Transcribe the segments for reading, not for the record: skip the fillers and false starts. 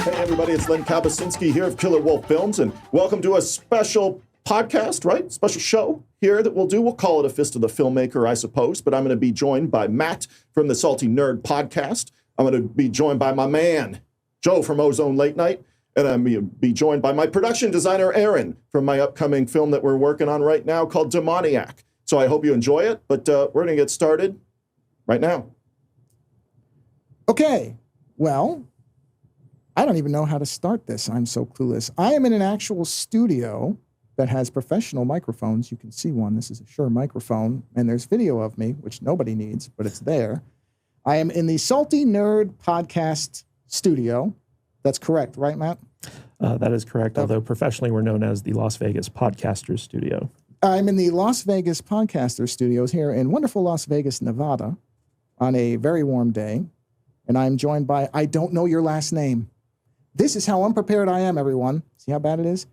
Hey everybody, it's Len Kabasinski here of Killer Wolf Films, and welcome to a special podcast, right? Special show here that we'll do. We'll call it a Fist of the Filmmaker, I suppose, but I'm going to be joined by Matt from the Salty Nerd podcast. I'm going to be joined by my man, Joe from Ozone Late Night, and I'm going to be joined by my production designer, Erin, from my upcoming film that we're working on right now called Demoniac. So I hope you enjoy it, but we're going to get started right now. Okay, well, I don't even know how to start this. I'm so clueless. I am in an actual studio that has professional microphones. You can see one. This is a Shure microphone, and there's video of me, which nobody needs, but it's there. I am in the Salty Nerd podcast studio. That's correct, right, Matt? That is correct, although professionally we're known as the Las Vegas Podcasters Studio. I'm in the Las Vegas Podcasters Studios here in wonderful Las Vegas, Nevada, on a very warm day, and I'm joined by, I don't know your last name. This is how unprepared I am, everyone. See how bad it is?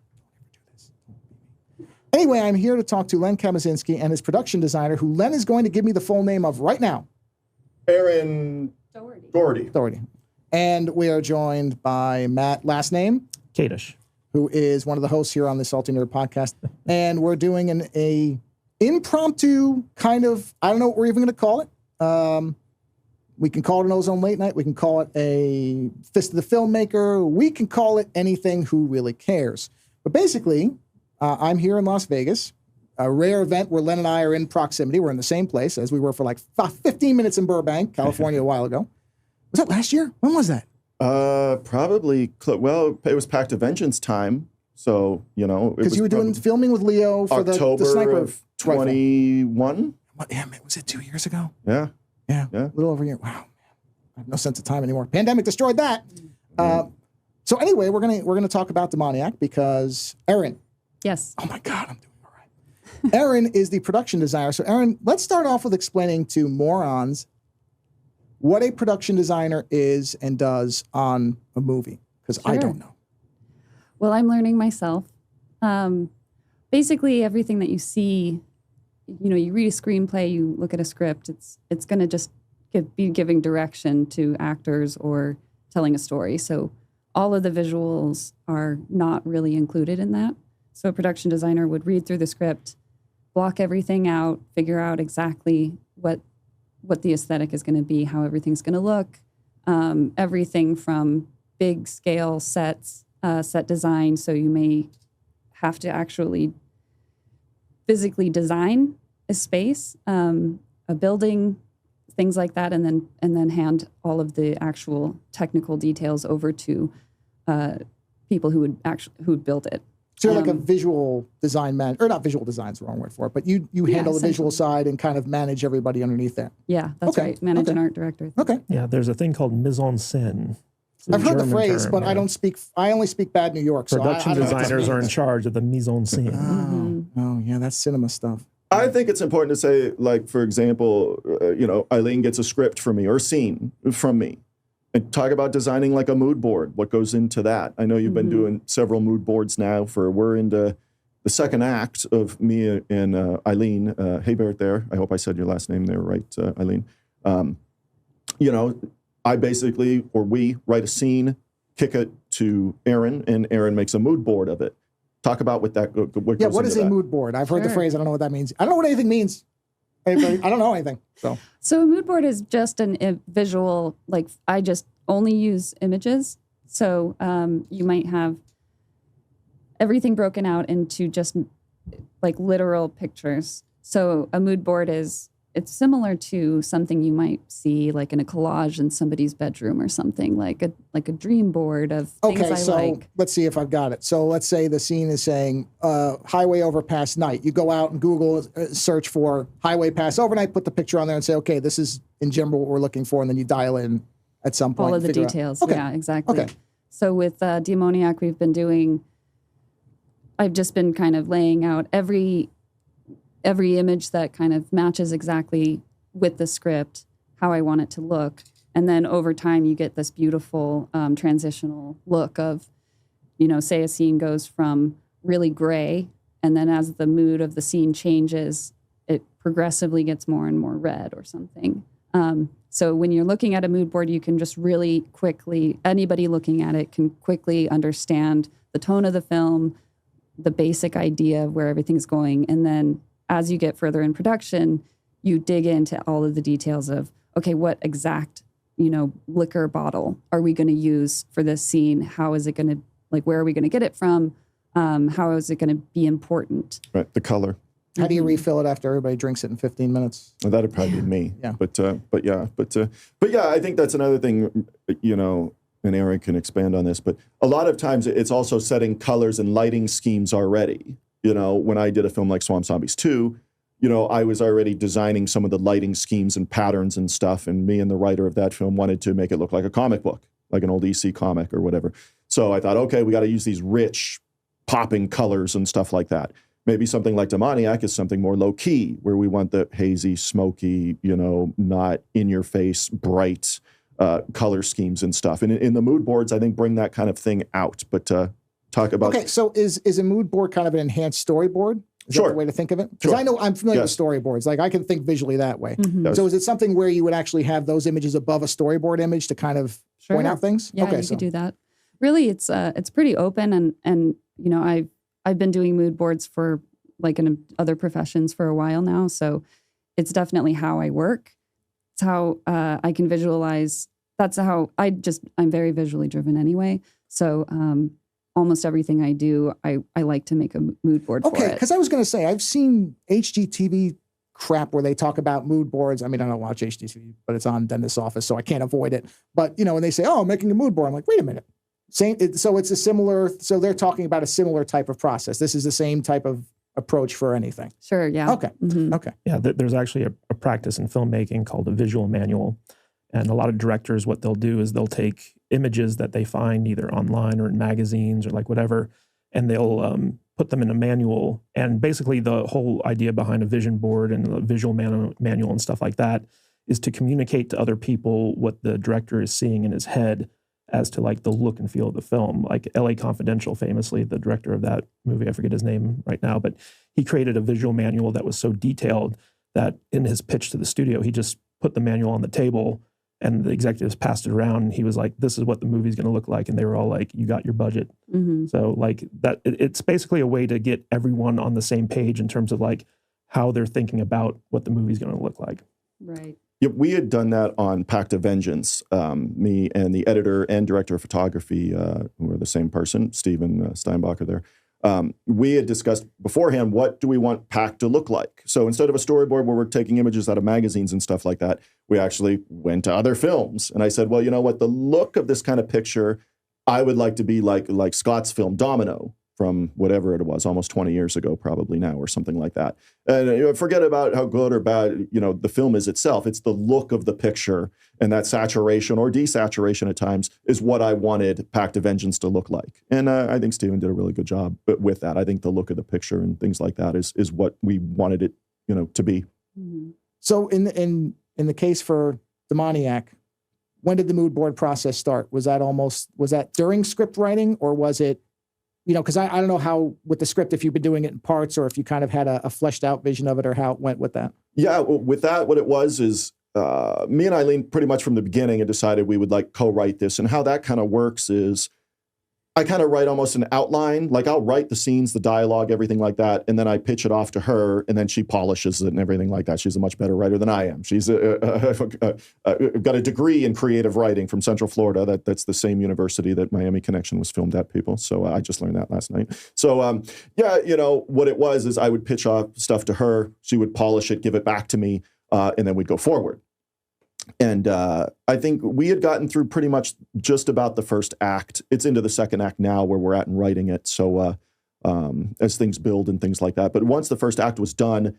Anyway, I'm here to talk to Len Kabasinski and his production designer, who Len is going to give me the full name of right now. Erin Dougherty. And we are joined by Matt, last name? Kadish. Who is one of the hosts here on the Salty Nerd podcast. And we're doing an impromptu kind of, I don't know what we're even going to call it. We can call it an Ozone Late Night. We can call it a Fist of the Filmmaker. We can call it anything. Who really cares? But basically, I'm here in Las Vegas, a rare event where Len and I are in proximity. We're in the same place as we were for like 15 minutes in Burbank, California, a while ago. Was that last year? When was that? Probably, well, it was Pact of Vengeance time. So, you know. Because you were doing filming with Leo for October the sniper of 21. What, damn it, was it 2 years ago? Yeah. Yeah, a little over a year. Wow, man. I have no sense of time anymore. Pandemic destroyed that. So anyway, we're gonna talk about Demoniac because Erin. Yes. Oh my God, I'm doing all right. Erin is the production designer. So Erin, let's start off with explaining to morons what a production designer is and does on a movie, because I don't know. Well, I'm learning myself. Basically, everything that you see. You know, you read a screenplay, you look at a script, it's going to just be giving direction to actors or telling a story. So all of the visuals are not really included in that. So a production designer would read through the script, block everything out, figure out exactly what the aesthetic is going to be, how everything's going to look, everything from big scale sets, set design. So you may have to actually physically design a space, a building, things like that, and then hand all of the actual technical details over to people who would build it. So you're like a visual design man, or not visual design's the wrong word for it, but you handle the visual side and kind of manage everybody underneath that. Yeah, that's right. Manage an art director. Okay. Yeah, there's a thing called mise en scène. I've heard the phrase, term, but I only speak bad New York. Production designers are in charge of the mise en scène. Oh, yeah, that's cinema stuff. I think it's important to say, like, for example, Eileen gets a script from me or a scene from me. And talk about designing like a mood board, what goes into that. I know you've been doing several mood boards now we're into the second act of me and Eileen. Hey, Barrett there. I hope I said your last name there right, Eileen. I basically, or we write a scene, kick it to Erin, and Erin makes a mood board of it. Talk about what what is a mood board? I've heard the phrase. I don't know what that means. I don't know what anything means. I don't know anything. So a mood board is just a visual, like I just only use images. So you might have everything broken out into just like literal pictures. So a mood board it's similar to something you might see like in a collage in somebody's bedroom or something, like a dream board of things I like. Let's see if I've got it. So let's say the scene is saying highway overpass night. You go out and Google search for highway pass overnight, put the picture on there and say, okay, this is in general what we're looking for. And then you dial in at some point. All of the details. Okay. Yeah, exactly. Okay. So with Demoniac, I've just been kind of laying out every image that kind of matches exactly with the script, how I want it to look. And then over time, you get this beautiful transitional look of, say a scene goes from really gray, and then as the mood of the scene changes, it progressively gets more and more red or something. So when you're looking at a mood board, you can just really quickly, anybody looking at it can quickly understand the tone of the film, the basic idea of where everything's going. And then as you get further in production, you dig into all of the details of, okay, what exact, liquor bottle are we going to use for this scene? How is it going to, where are we going to get it from? How is it going to be important? Right, the color. How do you refill it after everybody drinks it in 15 minutes? Well, that'd probably be me. Yeah. But yeah, I think that's another thing, and Erin can expand on this, but a lot of times it's also setting colors and lighting schemes already. When I did a film like Swamp Zombies 2, I was already designing some of the lighting schemes and patterns and stuff, and me and the writer of that film wanted to make it look like a comic book, like an old EC comic or whatever. So I thought, okay, we got to use these rich, popping colors and stuff like that. Maybe something like Demoniac is something more low-key, where we want the hazy, smoky, not in-your-face, bright color schemes and stuff. And in the mood boards, I think, bring that kind of thing out. But talk about... Okay, so is a mood board kind of an enhanced storyboard? Is that the way to think of it? Because Sure. I know I'm familiar with storyboards. I can think visually that way. Mm-hmm. Yes. So is it something where you would actually have those images above a storyboard image to kind of point out things? Yeah, okay, you could do that. Really, it's pretty open, and I've been doing mood boards for in other professions for a while now, so it's definitely how I work. It's how I can visualize. That's how I'm very visually driven anyway. So almost everything I do, I like to make a mood board for it. Okay, because I was going to say, I've seen HGTV crap where they talk about mood boards. I mean, I don't watch HGTV, but it's on Dentist's Office, so I can't avoid it. But, when they say, oh, I'm making a mood board, I'm like, wait a minute. So they're talking about a similar type of process. This is the same type of approach for anything. Sure, yeah. Okay, okay. Yeah, there's actually a practice in filmmaking called a visual manual. And a lot of directors, what they'll do is they'll take images that they find either online or in magazines or whatever, and they'll put them in a manual. And basically the whole idea behind a vision board and a visual manual and stuff like that is to communicate to other people what the director is seeing in his head as to the look and feel of the film. Like LA Confidential, famously, the director of that movie, I forget his name right now, but he created a visual manual that was so detailed that in his pitch to the studio, he just put the manual on the table and the executives passed it around. And he was like, this is what the movie's going to look like. And they were all like, you got your budget. Mm-hmm. So it's basically a way to get everyone on the same page in terms of how they're thinking about what the movie's going to look like. Right. Yeah, we had done that on Pact of Vengeance. Me and the editor and director of photography, who were the same person, Steven Steinbacher there. We had discussed beforehand, what do we want Pact to look like? So instead of a storyboard where we're taking images out of magazines and stuff like that, we actually went to other films. And I said, well, you know what? The look of this kind of picture, I would like to be like Scott's film Domino from whatever it was, almost 20 years ago, probably now, or something like that. And forget about how good or bad, the film is itself. It's the look of the picture, and that saturation or desaturation at times is what I wanted Pact of Vengeance to look like. And I think Steven did a really good job with that. I think the look of the picture and things like that is what we wanted it, to be. Mm-hmm. So in the case for Demoniac, when did the mood board process start? Was that during script writing, or was it, because I don't know how with the script, if you've been doing it in parts or if you kind of had a fleshed out vision of it, or how it went with that? Yeah, with that, what it was is me and Eileen pretty much from the beginning had decided we would co-write this. And how that kind of works is I kind of write almost an outline. I'll write the scenes, the dialogue, everything like that, and then I pitch it off to her, and then she polishes it and everything like that. She's a much better writer than I am. She's got a degree in creative writing from Central Florida. That's the same university that Miami Connection was filmed at, people. So I just learned that last night. So what it was is I would pitch off stuff to her. She would polish it, give it back to me, and then we'd go forward. And I think we had gotten through pretty much just about the first act. It's into the second act now where we're at in writing it. So as things build and things like that. But once the first act was done,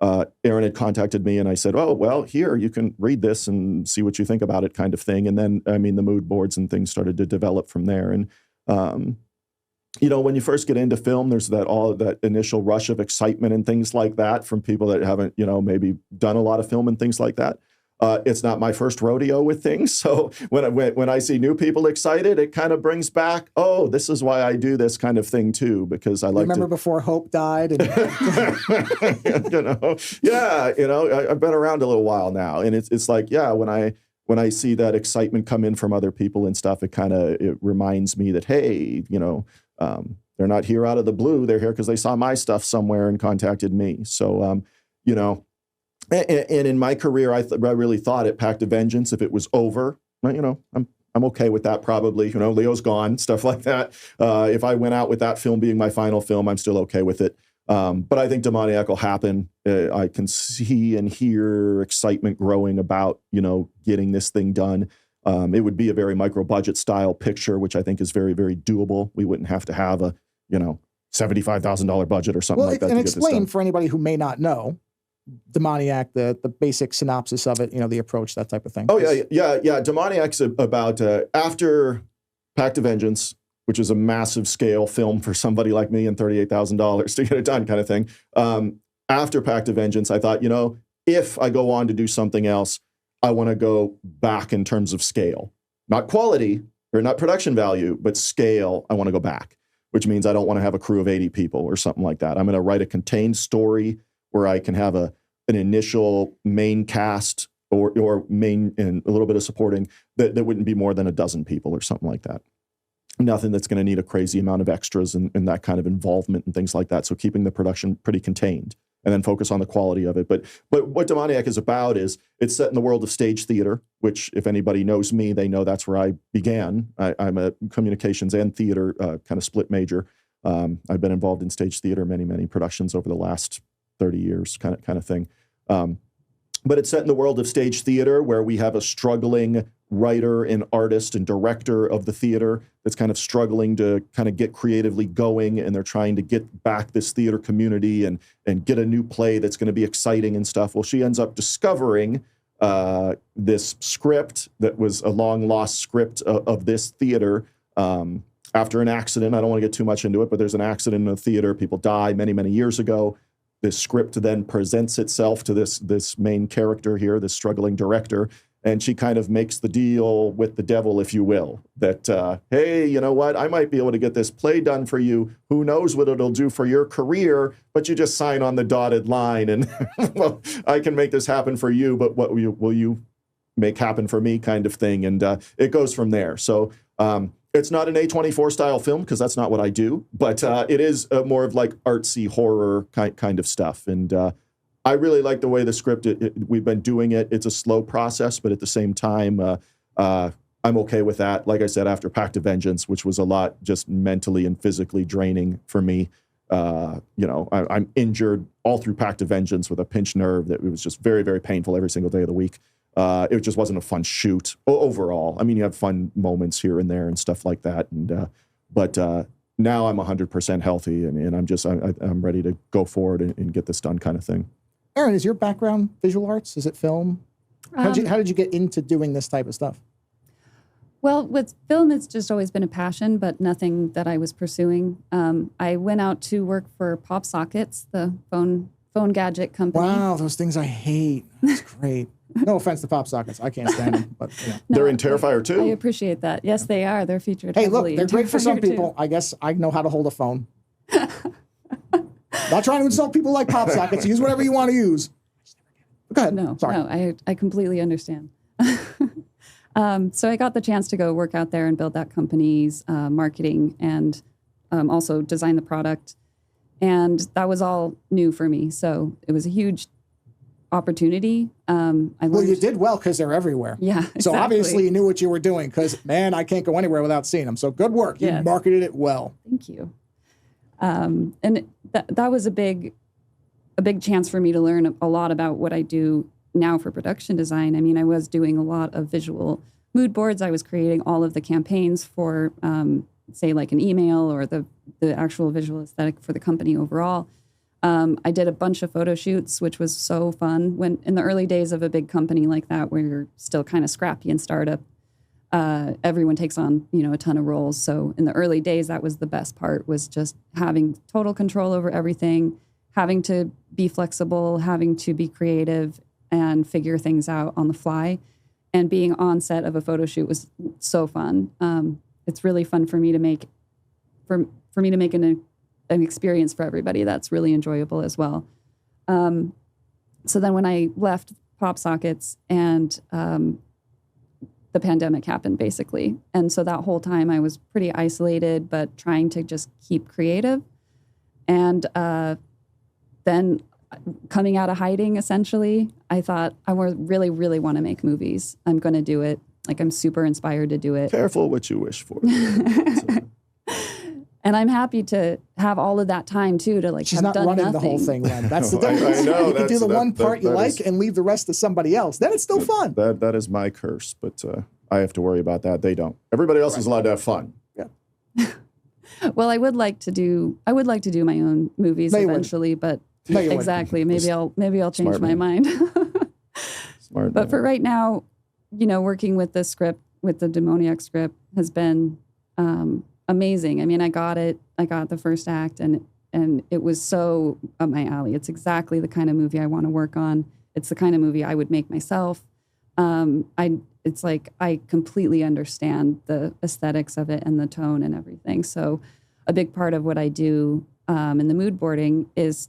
Erin had contacted me and I said, oh, well, here, you can read this and see what you think about it, kind of thing. And then, the mood boards and things started to develop from there. And, when you first get into film, there's that initial rush of excitement and things like that from people that haven't, maybe done a lot of film and things like that. It's not my first rodeo with things. So when I see new people excited, it kind of brings back, oh, this is why I do this kind of thing too, because I like Remember before Hope died? And I've been around a little while now, and it's like, yeah, when I see that excitement come in from other people and stuff, it reminds me that, hey, they're not here out of the blue. They're here because they saw my stuff somewhere and contacted me. So, and in my career, I really thought at Pact of Vengeance, if it was over, I'm okay with that probably. Leo's gone, stuff like that. If I went out with that film being my final film, I'm still okay with it. But I think Demoniac will happen. I can see and hear excitement growing about, getting this thing done. It would be a very micro-budget style picture, which I think is very, very doable. We wouldn't have to have a, $75,000 budget or something like that. And explain for anybody who may not know, Demoniac, the basic synopsis of it, the approach, that type of thing. Oh, yeah. Demoniac's about after Pact of Vengeance, which is a massive scale film for somebody like me and $38,000 to get it done kind of thing. After Pact of Vengeance, I thought, if I go on to do something else, I want to go back in terms of scale. Not quality or not production value, but scale, I want to go back, which means I don't want to have a crew of 80 people or something like that. I'm going to write a contained story where I can have an initial main cast or main and a little bit of supporting that wouldn't be more than a dozen people or something like that. Nothing that's going to need a crazy amount of extras and that kind of involvement and things like that. So keeping the production pretty contained and then focus on the quality of it. But what Demoniac is about is it's set in the world of stage theater, which if anybody knows me, they know that's where I began. I'm a communications and theater kind of split major. I've been involved in stage theater, many, many productions over the last 30 years kind of thing. But it's set in the world of stage theater where we have a struggling writer and artist and director of the theater that's kind of struggling to kind of get creatively going, and they're trying to get back this theater community and get a new play that's going to be exciting and stuff. Well, she ends up discovering this script that was a long-lost script of this theater after an accident. I don't want to get too much into it, but there's an accident in the theater. People die many, many years ago. This script then presents itself to this main character here, this struggling director, and she kind of makes the deal with the devil, if you will, that, hey, you know what? I might be able to get this play done for you. Who knows what it'll do for your career, but you just sign on the dotted line and, well, I can make this happen for you, but what will you make happen for me kind of thing? And it goes from there. So it's not an A24 style film because that's not what I do, but it is more of like artsy horror kind of stuff. And I really like the way the script, we've been doing it. It's a slow process, but at the same time, I'm okay with that. Like I said, after Pact of Vengeance, which was a lot just mentally and physically draining for me. I'm injured all through Pact of Vengeance with a pinched nerve that it was just very, very painful every single day of the week. It just wasn't a fun shoot overall. I mean, you have fun moments here and there and stuff like that. And but now I'm 100% healthy, and I'm ready to go forward and get this done kind of thing. Erin, is your background visual arts? Is it film? How did you get into doing this type of stuff? Well, with film, it's just always been a passion, but nothing that I was pursuing. I went out to work for Pop Sockets, the phone gadget company. Wow, those things I hate. That's great. No offense to Pop Sockets. I can't stand them. But they're in Terrifier 2. I appreciate that. Yes, they are. They're featured Hey, look, heavily they're in great for some Terrifier 2. people. I guess I know how to hold a phone. Not trying to insult people like Pop Sockets. Use whatever you want to use. Go ahead. No, Sorry. I completely understand. So I got the chance to go work out there and build that company's marketing and also design the product. And that was all new for me. So it was a huge opportunity. Well, you did well because they're everywhere. Yeah, exactly. So obviously you knew what you were doing because, man, I can't go anywhere without seeing them. So good work. You marketed it well. Thank you. And that was a big chance for me to learn a lot about what I do now for production design. I mean, I was doing a lot of visual mood boards. I was creating all of the campaigns for, say, like an email or the actual visual aesthetic for the company overall. I did a bunch of photo shoots, which was so fun. When in the early days of a big company like that, where you're still kind of scrappy and startup, everyone takes on, a ton of roles. So in the early days, that was the best part, was just having total control over everything, having to be flexible, having to be creative, and figure things out on the fly. And being on set of a photo shoot was so fun. It's really fun for me to make, for me to make an experience for everybody that's really enjoyable as well. So then when I left Pop Sockets and the pandemic happened, basically. And so that whole time I was pretty isolated, but trying to just keep creative. And then coming out of hiding, essentially, I thought, I really, really want to make movies. I'm going to do it. Like, I'm super inspired to do it. Careful what you wish for. And I'm happy to have all of that time, too, to like, She's have not done running nothing. the whole thing, Len. That's the I difference. know, You can do the one that- part you that like is- and leave the rest to somebody else. Then it's still fun. That is my curse, but I have to worry about that. They don't. Everybody else is allowed to have fun. Well, I would like to do my own movies No, you wouldn't. eventually, but No, you wouldn't. exactly. Maybe I'll change Smart my man. mind. Smart. But man. for right now, working with the script, with the Demoniac script, has been amazing. I mean, I got the first act, and it was so up my alley. It's exactly the kind of movie I want to work on. It's the kind of movie I would make myself. It's like I completely understand the aesthetics of it and the tone and everything. So a big part of what I do in the mood boarding is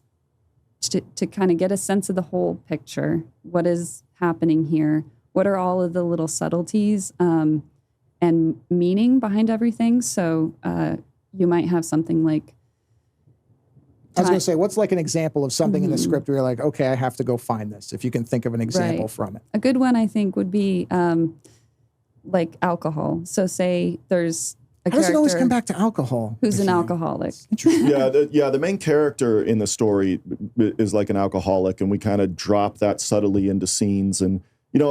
to kind of get a sense of the whole picture. What is happening here? What are all of the little subtleties and meaning behind everything? So you might have something like, I was going to say, what's like an example of something in the script where you're like, okay, I have to go find this, if you can think of an example Right. from it. a good one, I think, would be like alcohol. So say there's a How does it always character come back to alcohol? who's an If you- alcoholic. Interesting. The main character in the story is like an alcoholic, and we kind of drop that subtly into scenes. And,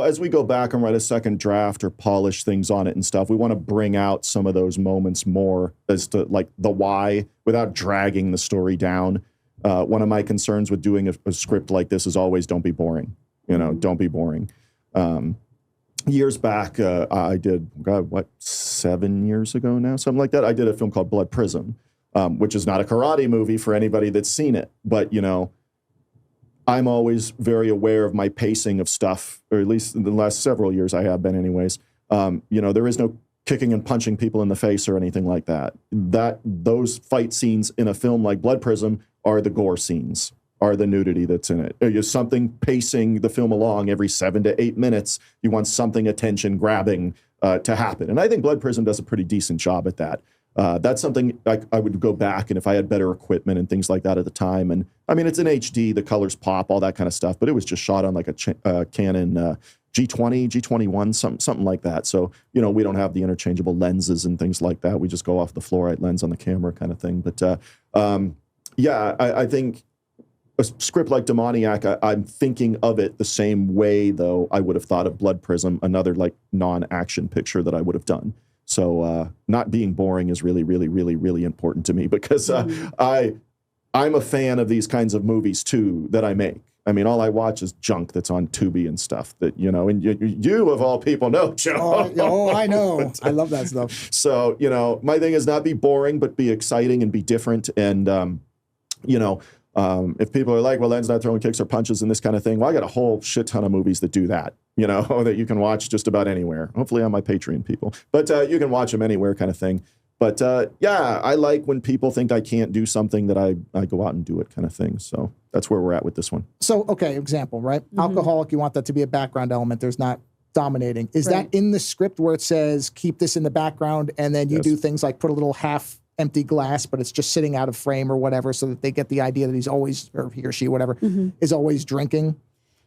as we go back and write a second draft or polish things on it and stuff, we want to bring out some of those moments more as to like the why without dragging the story down. One of my concerns with doing a script like this is always don't be boring. Don't be boring. Years back, I did, 7 years ago now, something like that. I did a film called Blood Prism, which is not a karate movie for anybody that's seen it. But, I'm always very aware of my pacing of stuff, or at least in the last several years I have been anyways. There is no kicking and punching people in the face or anything like that. Those fight scenes in a film like Blood Prism are the gore scenes, are the nudity that's in it. There's something pacing the film along every 7 to 8 minutes. You want something attention grabbing to happen. And I think Blood Prism does a pretty decent job at that. That's something I would go back, and if I had better equipment and things like that at the time. And I mean, it's in HD, the colors pop, all that kind of stuff, but it was just shot on like a Canon G20, G21, something like that. So, we don't have the interchangeable lenses and things like that. We just go off the fluorite lens on the camera kind of thing. But I think a script like Demoniac, I'm thinking of it the same way, though, I would have thought of Blood Prism, another like non-action picture that I would have done. So not being boring is really, really, really, really important to me, because I'm a fan of these kinds of movies, too, that I make. I mean, all I watch is junk that's on Tubi and stuff that, and you of all people know, Joe. Oh, I know. I love that stuff. So, my thing is not be boring, but be exciting and be different. And, if people are like, well, Len's not throwing kicks or punches and this kind of thing, well, I got a whole shit ton of movies that do that, that you can watch just about anywhere. Hopefully on my Patreon, people. But you can watch them anywhere kind of thing. But I like when people think I can't do something that I go out and do it kind of thing. So that's where we're at with this one. So, okay, example, right? Alcoholic, you want that to be a background element. There's not dominating. Is Right. that in the script where it says keep this in the background, and then you Yes. do things like put a little half empty glass, but it's just sitting out of frame or whatever, so that they get the idea that he's always, or he or she, whatever, is always drinking?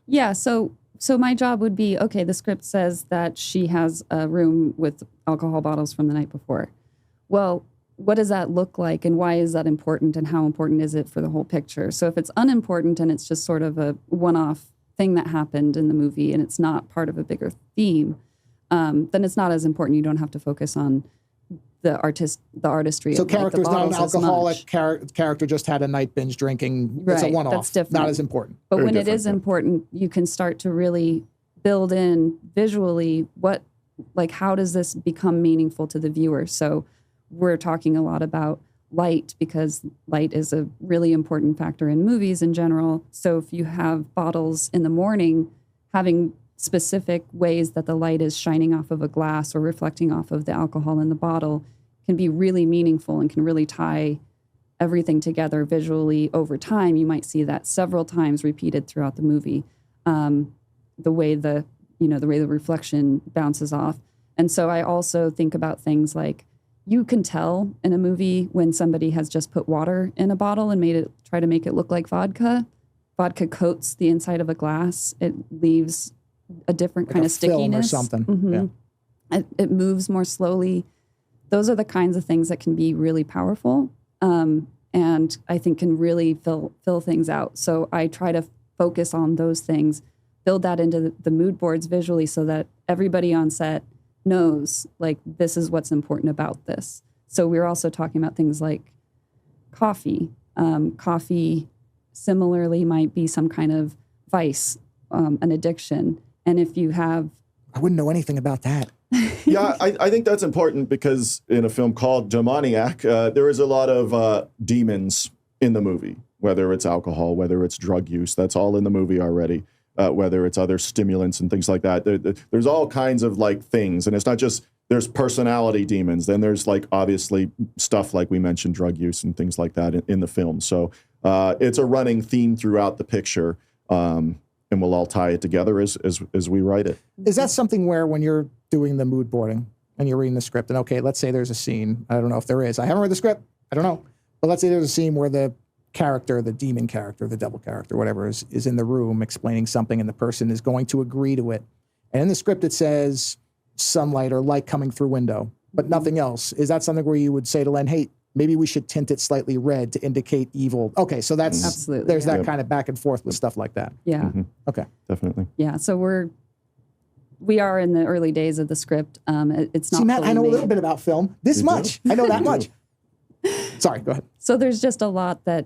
Yeah. So my job would be, okay, the script says that she has a room with alcohol bottles from the night before. Well, what does that look like, and why is that important, and how important is it for the whole picture? So if it's unimportant and it's just sort of a one-off thing that happened in the movie and it's not part of a bigger theme, then it's not as important. You don't have to focus on the artistry. So of, like, the character's not an bottles as alcoholic, much. character just had a night binge drinking. It's a Right, one-off. that's different. Not as important. But Very when it different, is yeah. important, you can start to really build in visually how does this become meaningful to the viewer? So we're talking a lot about light, because light is a really important factor in movies in general. So if you have bottles in the morning, having specific ways that the light is shining off of a glass or reflecting off of the alcohol in the bottle can be really meaningful and can really tie everything together visually over time. You might see that several times repeated throughout the movie. The way the reflection bounces off. And so I also think about things like, you can tell in a movie when somebody has just put water in a bottle and try to make it look like vodka. Vodka coats the inside of a glass. It leaves a different kind of stickiness. Film or something. Mm-hmm. It moves more slowly. Those are the kinds of things that can be really powerful, and I think can really fill things out. So I try to focus on those things, build that into the mood boards visually so that everybody on set knows, like, this is what's important about this. So we're also talking about things like coffee. Coffee similarly might be some kind of vice, an addiction. And if you have... I wouldn't know anything about that. Yeah, I think that's important because in a film called Demoniac, there is a lot of demons in the movie, whether it's alcohol, whether it's drug use, that's all in the movie already, whether it's other stimulants and things like that. There's all kinds of like things. And it's not just, there's personality demons. Then there's like obviously stuff like we mentioned, drug use and things like that in the film. So it's a running theme throughout the picture. And we'll all tie it together as we write it. Is that something where when you're doing the mood boarding and you're reading the script, and okay, let's say there's a scene, I don't know if there is, I haven't read the script, I don't know, but let's say there's a scene where the character, the demon character, the devil character, whatever, is in the room explaining something and the person is going to agree to it. And in the script it says sunlight or light coming through window, but nothing else. Is that something where you would say to Len, hey, maybe we should tint it slightly red to indicate evil? Okay, so that's absolutely, there's that kind of back and forth with stuff like that. Yeah. Mm-hmm. Okay. Definitely. Yeah. So we are in the early days of the script. It's not. See, Matt, I know made. a little bit about film. This much. I know that much. Sorry, go ahead. So there's just a lot that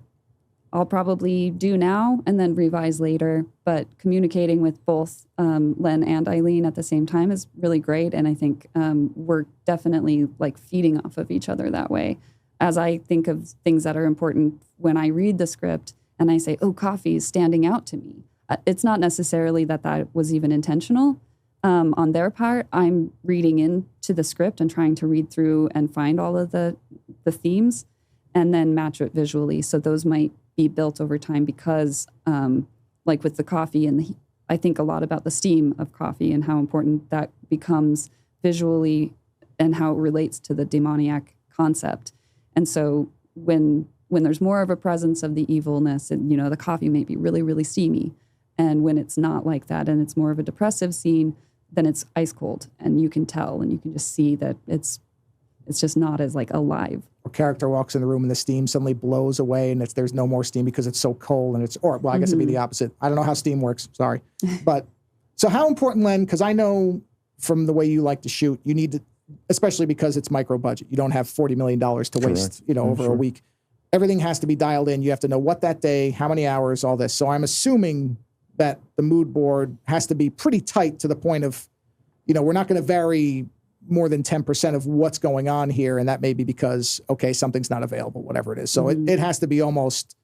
I'll probably do now and then revise later. But communicating with both Len and Eileen at the same time is really great. And I think we're definitely like feeding off of each other that way. As I think of things that are important when I read the script and I say, oh, coffee is standing out to me. It's not necessarily that was even intentional on their part. I'm reading into the script and trying to read through and find all of the themes and then match it visually. So those might be built over time because like with the coffee and I think a lot about the steam of coffee and how important that becomes visually and how it relates to the demoniac concept. And so when there's more of a presence of the evilness, and the coffee may be really, really steamy. And when it's not like that and it's more of a depressive scene, then it's ice cold. And you can tell and you can just see that it's just not as like alive. A character walks in the room and the steam suddenly blows away and there's no more steam because it's so cold and I guess it'd be the opposite. I don't know how steam works, sorry. But so how important, Len, because I know from the way you like to shoot, you need to, especially because it's micro budget. You don't have $40 million to waste, over a week. Everything has to be dialed in. You have to know what that day, how many hours, all this. So I'm assuming that the mood board has to be pretty tight to the point of, we're not going to vary more than 10% of what's going on here. And that may be because, okay, something's not available, whatever it is. So it has to be almost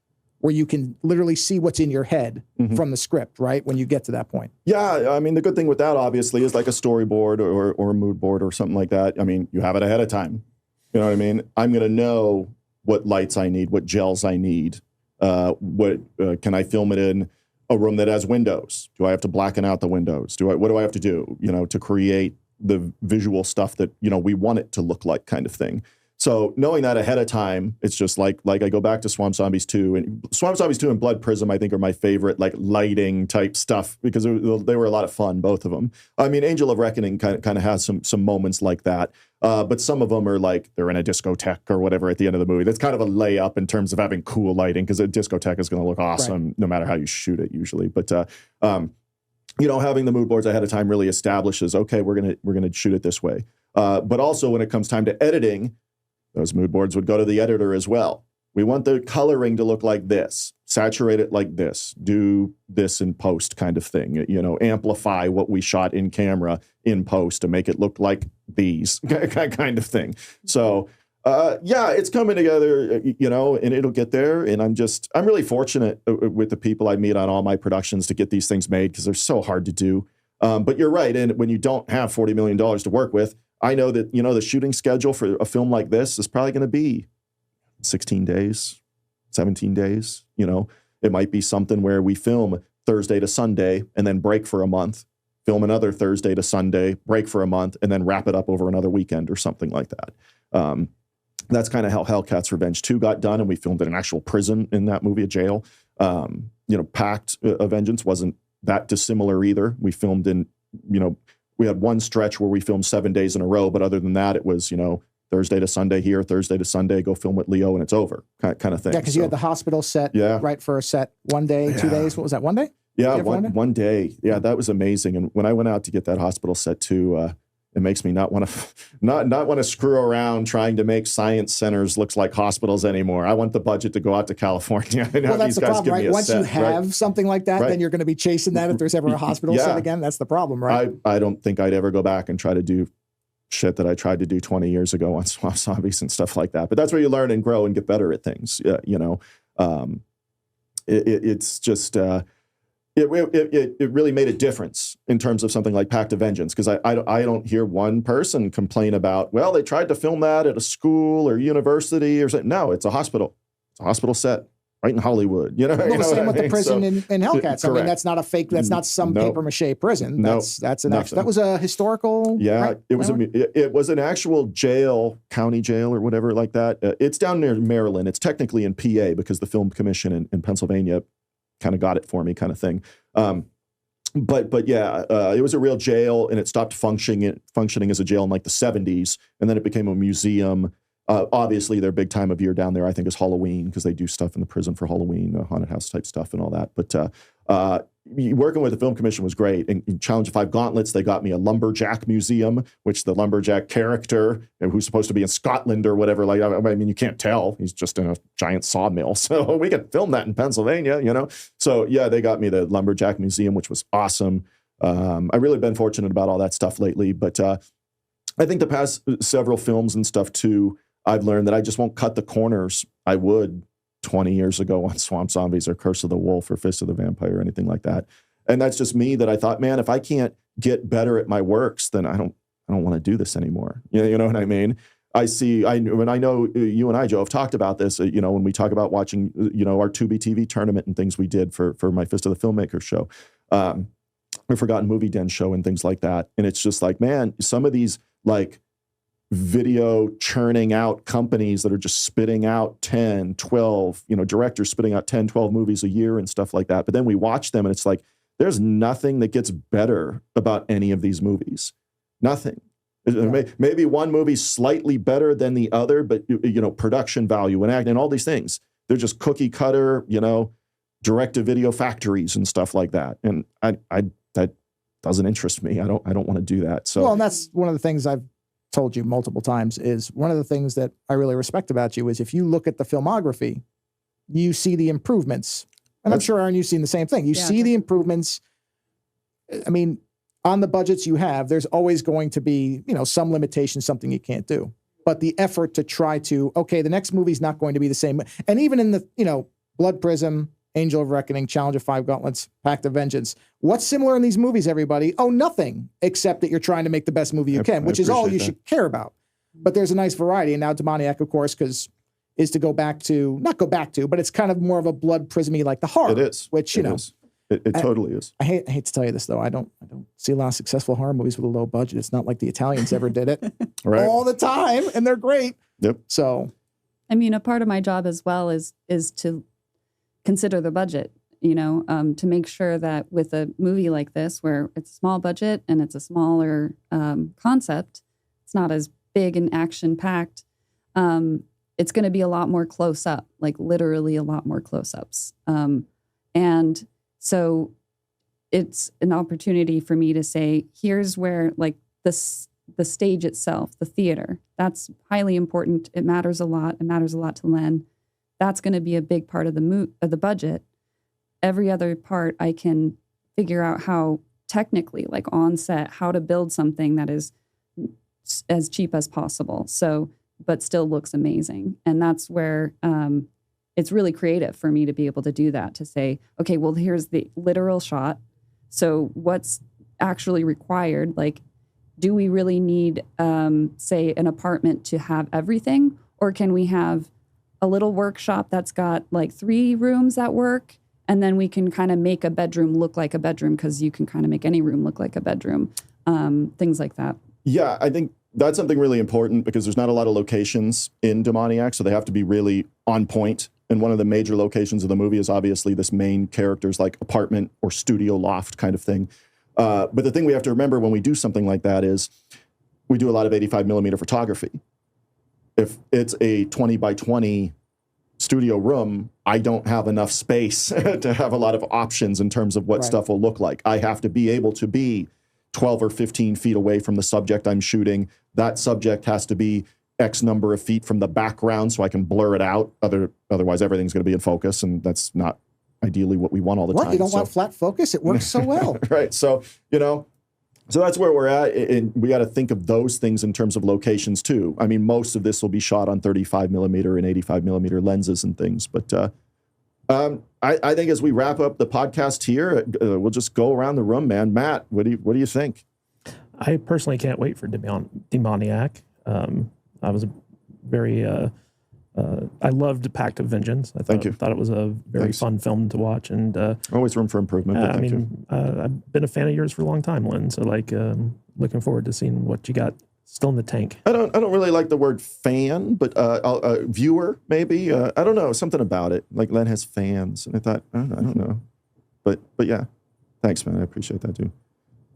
where you can literally see what's in your head from the script, right? When you get to that point. Yeah, I mean, the good thing with that, obviously, is like a storyboard or a mood board or something like that. I mean, you have it ahead of time. You know what I mean? I'm going to know what lights I need, what gels I need. Can I film it in a room that has windows? Do I have to blacken out the windows? What do I have to do, to create the visual stuff that, we want it to look like kind of thing. So knowing that ahead of time, it's just like I go back to Swamp Zombies 2 and Swamp Zombies 2 and Blood Prism, I think are my favorite like lighting type stuff because they were a lot of fun, both of them. I mean, Angel of Reckoning kind of has some moments like that. But some of them are like they're in a discotheque or whatever at the end of the movie. That's kind of a layup in terms of having cool lighting because a discotheque is going to look awesome no matter how you shoot it usually. But having the mood boards ahead of time really establishes, okay, we're gonna shoot it this way. But also when it comes time to editing, those mood boards would go to the editor as well. We want the coloring to look like this, saturate it like this, do this in post kind of thing, amplify what we shot in camera in post to make it look like these kind of thing. So Yeah, it's coming together, and it'll get there. And I'm really fortunate with the people I meet on all my productions to get these things made because they're so hard to do. But you're right. And when you don't have $40 million to work with, I know that, the shooting schedule for a film like this is probably going to be 16 days, 17 days. It might be something where we film Thursday to Sunday and then break for a month, film another Thursday to Sunday, break for a month, and then wrap it up over another weekend or something like that. That's kind of how Hellcat's Revenge 2 got done, and we filmed in an actual prison in that movie, a jail. Pact A Vengeance wasn't that dissimilar either. We filmed in, we had one stretch where we filmed 7 days in a row, but other than that, it was, Thursday to Sunday here, Thursday to Sunday, go film with Leo, and it's over, kind of thing. Yeah, because you had the hospital set, right, for a set 1 day, 2 days. What was that, 1 day? Yeah, one day. Yeah, that was amazing. And when I went out to get that hospital set too, it makes me not want to not want to screw around trying to make science centers look like hospitals anymore. I want the budget to go out to California. Well, that's the problem, right? Once you have something like that, then you're going to be chasing that if there's ever a hospital set again. That's the problem, right? I don't think I'd ever go back and try to do shit that I tried to do 20 years ago on Swamp Zombies and stuff like that. But that's where you learn and grow and get better at things. It's just... It really made a difference in terms of something like Pact of Vengeance, because I don't hear one person complain about, well, they tried to film that at a school or university or something. No, it's a hospital. It's a hospital set right in Hollywood. The same with the prison in Hellcats. I mean, that's not a fake. That's not some paper mache prison. That's an actual. That was a historical. Yeah, right? It was an actual jail, county jail or whatever like that. It's down near Maryland. It's technically in PA because the Film Commission in Pennsylvania kind of got it for me, kind of thing. But yeah, it was a real jail, and it stopped functioning as a jail in like the 70s, and then it became a museum. Obviously, their big time of year down there, I think, is Halloween, because they do stuff in the prison for Halloween, haunted house type stuff and all that. But working with the Film Commission was great. And in Challenge of Five Gauntlets, they got me a lumberjack museum, which the lumberjack character, who's supposed to be in Scotland or whatever, like, I mean, you can't tell. He's just in a giant sawmill. So we could film that in Pennsylvania, So yeah, they got me the lumberjack museum, which was awesome. I've really been fortunate about all that stuff lately. But I think the past several films and stuff too, I've learned that I just won't cut the corners I would 20 years ago on Swamp Zombies or Curse of the Wolf or Fist of the Vampire or anything like that. And that's just me, that I thought, man, if I can't get better at my works, then I don't want to do this anymore. You know what I mean? I know you and I, Joe, have talked about this, when we talk about watching, our Tubi TV tournament and things we did for my Fist of the Filmmaker show, our Forgotten Movie Den show and things like that. And it's just like, man, some of these like video churning out companies that are just spitting out 10, 12, directors spitting out 10, 12 movies a year and stuff like that. But then we watch them and it's like, there's nothing that gets better about any of these movies. Nothing. Yeah. Maybe one movie's slightly better than the other, but production value and acting and all these things, they're just cookie cutter, direct-to-video factories and stuff like that. And I that doesn't interest me. I don't want to do that. So, well, and that's one of the things I've told you multiple times, is one of the things that I really respect about you is if you look at the filmography, you see the improvements. And I'm sure, Erin, you've seen the same thing. You see the improvements. I mean, on the budgets you have, there's always going to be, some limitation, something you can't do. But the effort to try to, okay, the next movie's not going to be the same. And even in the, Blood Prism, Angel of Reckoning, Challenge of Five Gauntlets, Pact of Vengeance. What's similar in these movies, everybody? Oh, nothing, except that you're trying to make the best movie you can, which is all you should care about. But there's a nice variety. And now Demoniac, of course, is to not go back to, but it's kind of more of a blood prismy like the horror. It is. Which, It totally is. I hate to tell you this, though. I don't see a lot of successful horror movies with a low budget. It's not like the Italians ever did it all the time, and they're great. Yep. So, I mean, a part of my job as well is to consider the budget, to make sure that with a movie like this, where it's a small budget and it's a smaller concept, it's not as big and action-packed, it's going to be a lot more close-up, like literally a lot more close-ups. And so it's an opportunity for me to say, here's where, like, the stage itself, the theater, that's highly important. It matters a lot. It matters a lot to Len. That's going to be a big part of the budget. Every other part, I can figure out how technically, like on set, how to build something that is as cheap as possible. So but still looks amazing. And that's where it's really creative for me to be able to do that, to say, okay, well, here's the literal shot. So what's actually required? Like, do we really need, say, an apartment to have everything? Or can we have a little workshop that's got like 3 rooms that work? And then we can kind of make a bedroom look like a bedroom, because you can kind of make any room look like a bedroom. Things like that. Yeah, I think that's something really important, because there's not a lot of locations in Demoniac, so they have to be really on point. And one of the major locations of the movie is obviously this main character's like apartment or studio loft kind of thing. But the thing we have to remember when we do something like that is we do a lot of 85 millimeter photography. If it's a 20 by 20 studio room, I don't have enough space to have a lot of options in terms of what stuff will look like. I have to be able to be 12 or 15 feet away from the subject I'm shooting. That subject has to be X number of feet from the background so I can blur it out. Otherwise, everything's going to be in focus, and that's not ideally what we want all the time. You don't want flat focus? It works so well. Right. So, so that's where we're at. And we got to think of those things in terms of locations too. I mean, most of this will be shot on 35 millimeter and 85 millimeter lenses and things. But I think as we wrap up the podcast here, we'll just go around the room, man. Matt, what do you think? I personally can't wait for Demoniac. I was very, I loved Pact of Vengeance. I thought it was a very fun film to watch, and always room for improvement. I've been a fan of yours for a long time, Len. So looking forward to seeing what you got still in the tank. I don't really like the word fan, but viewer maybe. I don't know, something about it. Like Len has fans, and I thought I don't know, but yeah, thanks, man. I appreciate that, dude.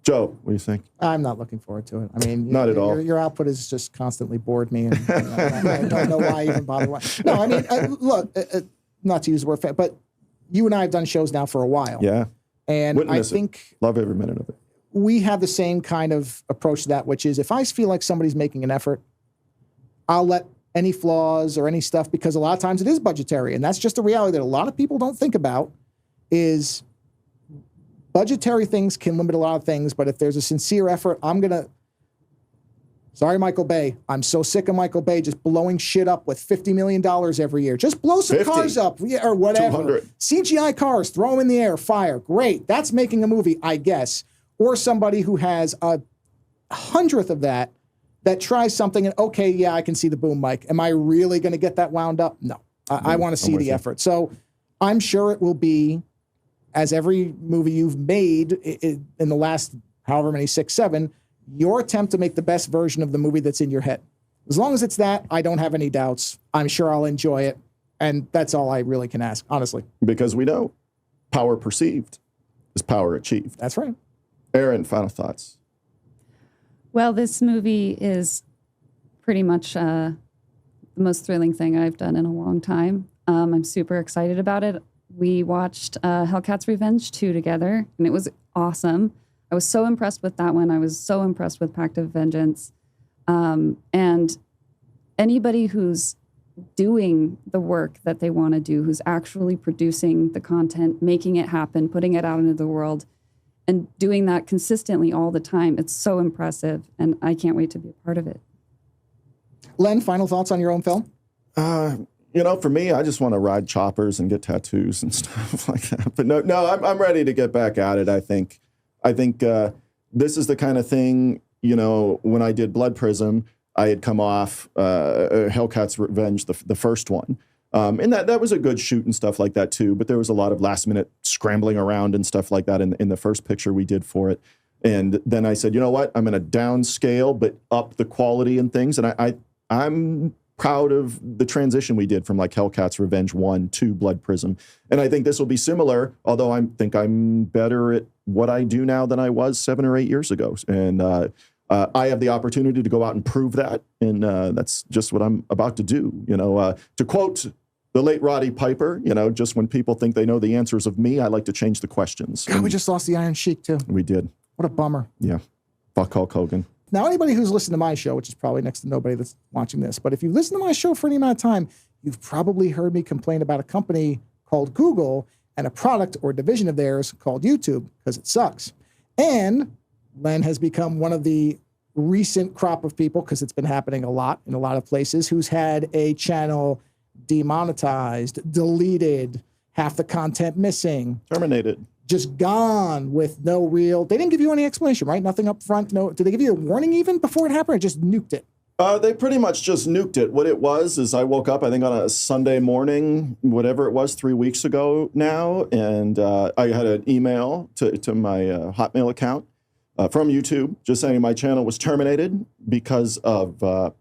Joe, what do you think? I'm not looking forward to it. I mean, not at all. Your output has just constantly bored me, and I don't know why I even bother. No, I mean, look, not to use the word fan, but you and I have done shows now for a while. Yeah. And I think love every minute of it. We have the same kind of approach to that, which is if I feel like somebody's making an effort, I'll let any flaws or any stuff, because a lot of times it is budgetary. And that's just a reality that a lot of people don't think about, is budgetary things can limit a lot of things, but if there's a sincere effort, sorry, Michael Bay. I'm so sick of Michael Bay just blowing shit up with $50 million every year. Just blow some 50, cars up, or whatever. 200. CGI cars, throw them in the air, fire. Great. That's making a movie, I guess. Or somebody who has 100th of that tries something and, okay, yeah, I can see the boom mic. Am I really going to get that wound up? No. I want to see the effort. So I'm sure it will be, as every movie you've made in the last however many, 6, 7, your attempt to make the best version of the movie that's in your head. As long as it's that, I don't have any doubts. I'm sure I'll enjoy it. And that's all I really can ask, honestly. Because we know power perceived is power achieved. That's right. Erin, final thoughts. Well, this movie is pretty much the most thrilling thing I've done in a long time. I'm super excited about it. We watched Hellcat's Revenge 2 together, and it was awesome. I was so impressed with that one. I was so impressed with Pact of Vengeance. And anybody who's doing the work that they want to do, who's actually producing the content, making it happen, putting it out into the world, and doing that consistently all the time, it's so impressive, and I can't wait to be a part of it. Len, final thoughts on your own film? For me, I just want to ride choppers and get tattoos and stuff like that. But no, I'm ready to get back at it. I think this is the kind of thing, when I did Blood Prism, I had come off Hellcat's Revenge, the first one. And that was a good shoot and stuff like that too. But there was a lot of last minute scrambling around and stuff like that in the first picture we did for it. And then I said, you know what? I'm going to downscale, but up the quality and things. And I'm proud of the transition we did from like Hellcat's Revenge 1 to Blood Prism. And I think this will be similar, although I think I'm better at what I do now than I was 7 or 8 years ago. And I have the opportunity to go out and prove that. And that's just what I'm about to do. To quote the late Roddy Piper, just when people think they know the answers of me, I like to change the questions. God, we just lost the Iron Sheik too. We did. What a bummer. Yeah. Fuck Hulk Hogan. Now, anybody who's listened to my show, which is probably next to nobody that's watching this, but if you've listened to my show for any amount of time, you've probably heard me complain about a company called Google and a product or division of theirs called YouTube, because it sucks. And Len has become one of the recent crop of people, because it's been happening a lot in a lot of places, who's had a channel demonetized, deleted, half the content missing, terminated, just gone with no real. They didn't give you any explanation, right? Nothing up front. No. Did they give you a warning even before it happened, or just nuked it? They pretty much just nuked it. What it was is I woke up, I think on a Sunday morning, whatever it was, 3 weeks ago now, and I had an email to my Hotmail account from YouTube just saying my channel was terminated because of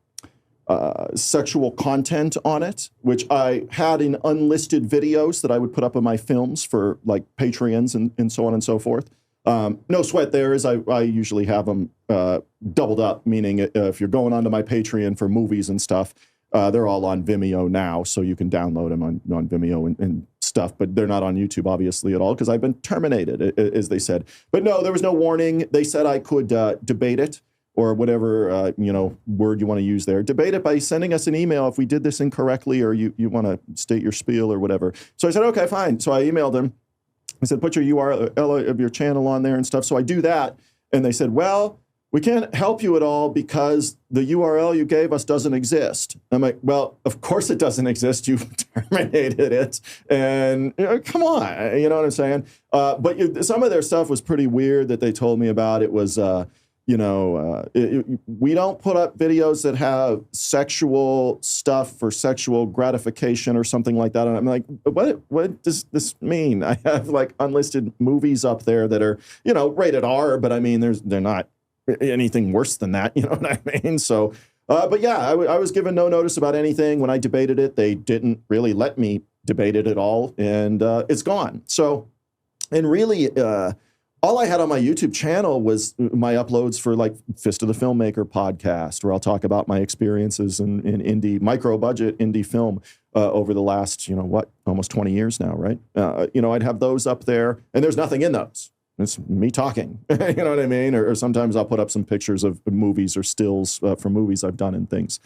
sexual content on it, which I had in unlisted videos that I would put up of my films for like Patreons and so on and so forth. No sweat there, as I usually have them doubled up, meaning if you're going onto my Patreon for movies and stuff, they're all on Vimeo now, so you can download them on Vimeo and stuff, but they're not on YouTube, obviously, at all, because I've been terminated, as they said. But no, there was no warning. They said I could debate it, or whatever word you want to use there. Debate it by sending us an email if we did this incorrectly, or you want to state your spiel or whatever. So I said, okay, fine. So I emailed them. I said, put your URL of your channel on there and stuff. So I do that. And they said, well, we can't help you at all because the URL you gave us doesn't exist. I'm like, well, of course it doesn't exist. You terminated it. And come on, you know what I'm saying? But some of their stuff was pretty weird that they told me about. It was, we don't put up videos that have sexual stuff for sexual gratification or something like that. And I'm like, what does this mean? I have like unlisted movies up there that are, rated R, but I mean, they're not anything worse than that. You know what I mean? So, but yeah, I was given no notice about anything. When I debated it, they didn't really let me debate it at all. And it's gone. So, and really, all I had on my YouTube channel was my uploads for like Fist of the Filmmaker podcast, where I'll talk about my experiences in indie, micro-budget indie film over the last, almost 20 years now, right? I'd have those up there, and there's nothing in those. It's me talking, you know what I mean? Or sometimes I'll put up some pictures of movies or stills from movies I've done and things.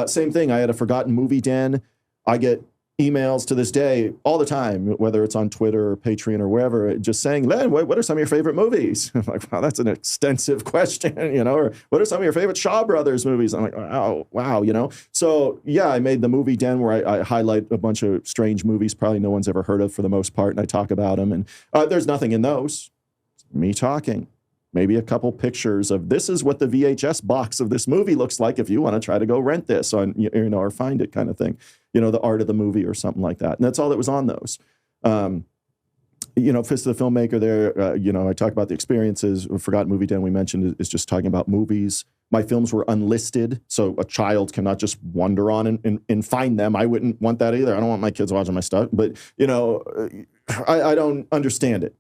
Same thing, I had a Forgotten Movie Den. I get emails to this day all the time, whether it's on Twitter or Patreon or wherever, just saying, Len, what are some of your favorite movies? I'm like, wow, that's an extensive question, or what are some of your favorite Shaw Brothers movies? I'm like, oh, wow, So yeah, I made the Movie Den where I highlight a bunch of strange movies probably no one's ever heard of for the most part, and I talk about them, and there's nothing in those. It's me talking. Maybe a couple pictures of this is what the VHS box of this movie looks like if you want to try to go rent this on, or find it kind of thing, the art of the movie or something like that. And that's all that was on those. Fist of the Filmmaker there, I talk about the experiences. Forgotten Movie Den we mentioned is just talking about movies. My films were unlisted, so a child cannot just wander on and find them. I wouldn't want that either. I don't want my kids watching my stuff, but, I don't understand it.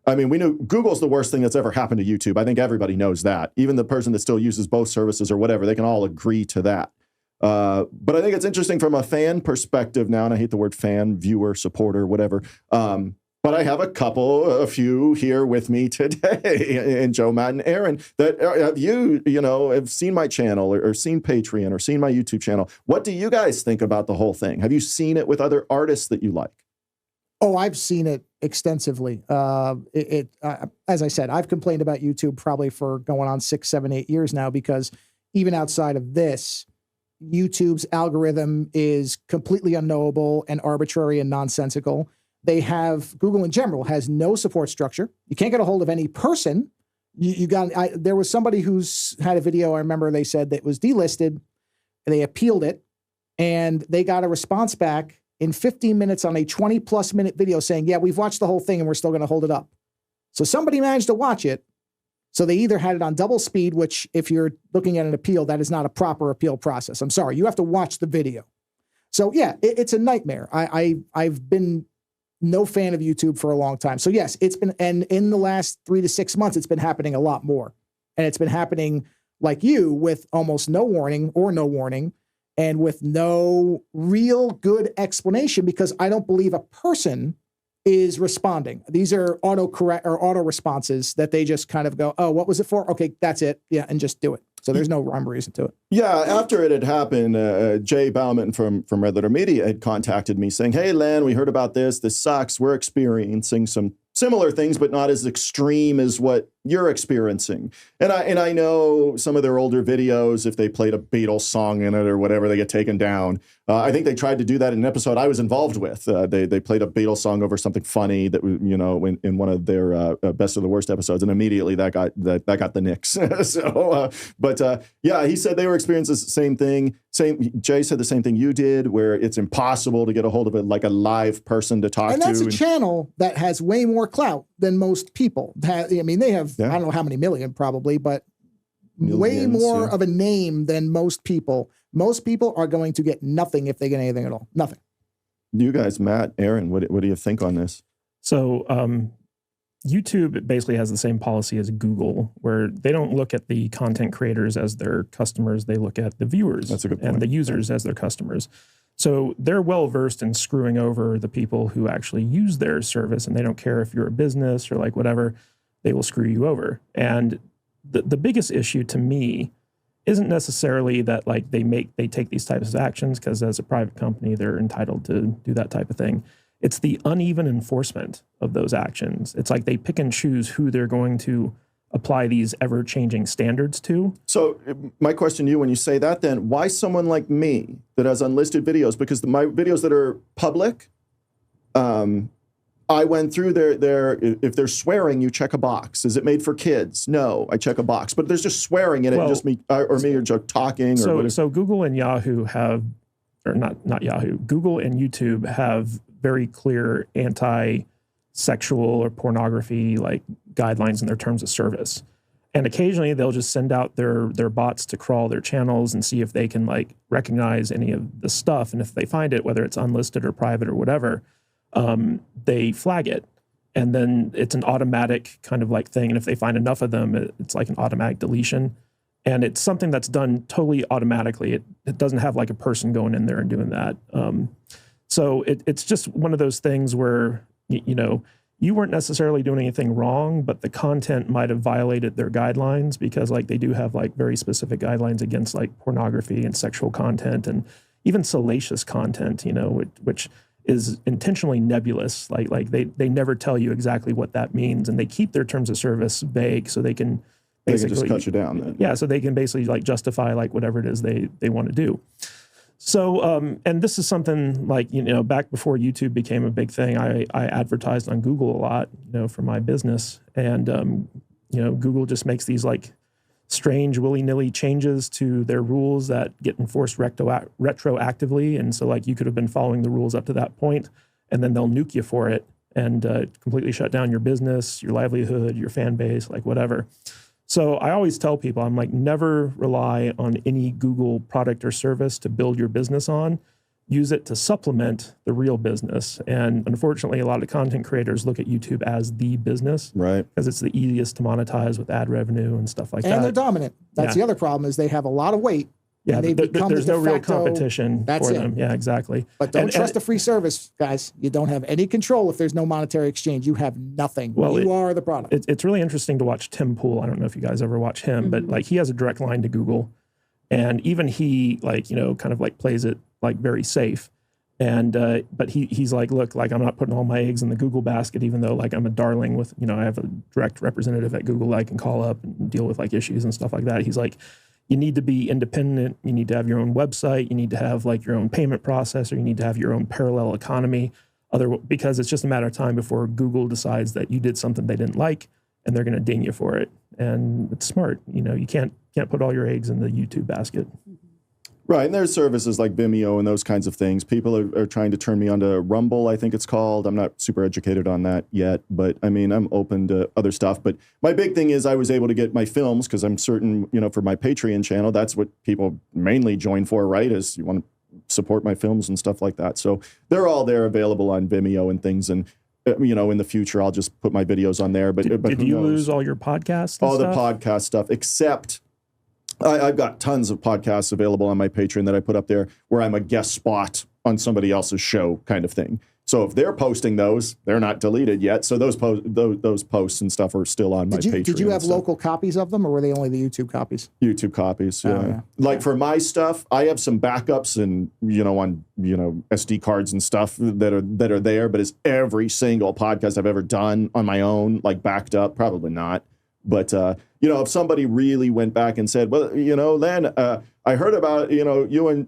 I mean, we know Google's the worst thing that's ever happened to YouTube. I think everybody knows that. Even the person that still uses both services or whatever, they can all agree to that. But I think it's interesting from a fan perspective now, and I hate the word fan, viewer, supporter, whatever. But I have a few here with me today, and Joe, Matt, and Erin, that have seen my channel or seen Patreon or seen my YouTube channel. What do you guys think about the whole thing? Have you seen it with other artists that you like? Oh, I've seen it extensively. As I said, I've complained about YouTube probably for going on 6, 7, 8 years now, because even outside of this, YouTube's algorithm is completely unknowable and arbitrary and nonsensical. Google in general has no support structure. You can't get a hold of any person. There was somebody who's had a video, I remember they said, that was delisted, and they appealed it, and they got a response back in 15 minutes on a 20+ minute video saying, yeah, we've watched the whole thing and we're still going to hold it up. So somebody managed to watch it. So they either had it on double speed, which if you're looking at an appeal, that is not a proper appeal process. I'm sorry, you have to watch the video. So yeah, it's a nightmare. I've been no fan of YouTube for a long time. So yes, it's been, and in the last 3 to 6 months, it's been happening a lot more. And it's been happening like you, with almost no warning or no warning, and with no real good explanation, because I don't believe a person is responding. These are autocorrect or auto responses that they just kind of go, oh, what was it for? Okay, that's it. Yeah, and just do it. So there's no rhyme or reason to it. Yeah, after it had happened, Jay Bauman from Red Letter Media had contacted me saying, hey, Len, we heard about this. This sucks. We're experiencing some similar things, but not as extreme as what you're experiencing. And I know some of their older videos, if they played a Beatles song in it or whatever, they get taken down. I think they tried to do that in an episode I was involved with. They played a Beatles song over something funny that, you know, in one of their best of the worst episodes, and immediately that got the nix. Yeah, he said they were experiencing the same thing. Jay said the same thing you did, where it's impossible to get a hold of it, like a live person to talk to. And that's a channel that has way more clout than most people. I mean, they have, I don't know how many million probably, but way more of a name than most people. Most people are going to get nothing if they get anything at all. Nothing. You guys, Matt, Erin, what do you think on this? So YouTube basically has the same policy as Google, where they don't look at the content creators as their customers. They look at the viewers and the users as their customers. So they're well-versed in screwing over the people who actually use their service, and they don't care if you're a business or like whatever, they will screw you over. And the biggest issue to me isn't necessarily that like they take these types of actions, because as a private company, they're entitled to do that type of thing. It's the uneven enforcement of those actions. It's like they pick and choose who they're going to apply these ever-changing standards to. So my question to you, when you say that, then why someone like me that has unlisted videos? Because my videos that are public, I went through their, if they're swearing, you check a box. Is it made for kids? No, I check a box. But there's just swearing in it, just me or just talking. So Google and Yahoo have, or not Yahoo, Google and YouTube have very clear anti-sexual or pornography like guidelines in their terms of service. And occasionally they'll just send out their bots to crawl their channels and see if they can like recognize any of the stuff. And if they find it, whether it's unlisted or private or whatever, they flag it. And then it's an automatic kind of like thing. And if they find enough of them, it's like an automatic deletion. And it's something that's done totally automatically. It doesn't have like a person going in there and doing that. So it's just one of those things where, you know, you weren't necessarily doing anything wrong, but the content might have violated their guidelines, because like they do have like very specific guidelines against like pornography and sexual content and even salacious content, you know, which is intentionally nebulous. Like they never tell you exactly what that means, and they keep their terms of service vague so they can basically just cut you down then. Yeah, so they can basically like justify like whatever it is they want to do. So, and this is something like, you know, back before YouTube became a big thing, I advertised on Google a lot, you know, for my business. And, you know, Google just makes these like strange willy-nilly changes to their rules that get enforced retroactively. And so like you could have been following the rules up to that point, and then they'll nuke you for it and completely shut down your business, your livelihood, your fan base, like whatever. So I always tell people, I'm like, never rely on any Google product or service to build your business on. Use it to supplement the real business. And unfortunately, a lot of content creators look at YouTube as the business. Right. Because it's the easiest to monetize with ad revenue and stuff like that. And they're dominant. That's the other problem, is they have a lot of weight. Yeah, there's no real competition for it. them. Yeah, exactly. But don't trust a free service, guys. You don't have any control if there's no monetary exchange. You have nothing. Well, you are the product. It's really interesting to watch Tim Pool. I don't know if you guys ever watch him, but like he has a direct line to Google, and even he like, you know, kind of like plays it like very safe. And but he's like, look, like I'm not putting all my eggs in the Google basket, even though like I'm a darling with, you know, I have a direct representative at Google I can call up and deal with like issues and stuff like that. He's like, you need to be independent. You need to have your own website. You need to have like your own payment processor. You need to have your own parallel economy. Because it's just a matter of time before Google decides that you did something they didn't like, and they're going to ding you for it. And it's smart. You know, you can't put all your eggs in the YouTube basket. Right, and there's services like Vimeo and those kinds of things. People are trying to turn me onto Rumble, I think it's called. I'm not super educated on that yet, but I mean, I'm open to other stuff. But my big thing is I was able to get my films, because I'm certain, you know, for my Patreon channel, that's what people mainly join for, right? Is you want to support my films and stuff like that. So they're all there available on Vimeo and things. And, you know, in the future, I'll just put my videos on there. But did you lose all your podcasts? All the podcast stuff, except I've got tons of podcasts available on my Patreon that I put up there where I'm a guest spot on somebody else's show kind of thing. So if they're posting those, they're not deleted yet. So those posts and stuff are still on my Patreon. Did you have local copies of them, or were they only the YouTube copies? YouTube copies, yeah. Oh, yeah. Like for my stuff, I have some backups and, you know, on, you know, SD cards and stuff that are there, but is every single podcast I've ever done on my own, like backed up? Probably not. But, if somebody really went back and said, well, Len, I heard about, you and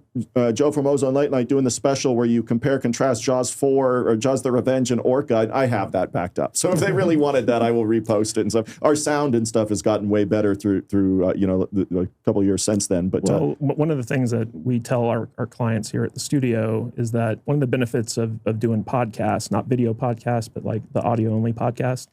Joe from Ozone Late Night doing the special where you compare, contrast Jaws 4 or Jaws the Revenge and Orca. I have that backed up. So if they really wanted that, I will repost it and stuff. Our sound and stuff has gotten way better through the couple of years since then. But one of the things that we tell our clients here at the studio is that one of the benefits of doing podcasts, not video podcasts, but like the audio only podcast,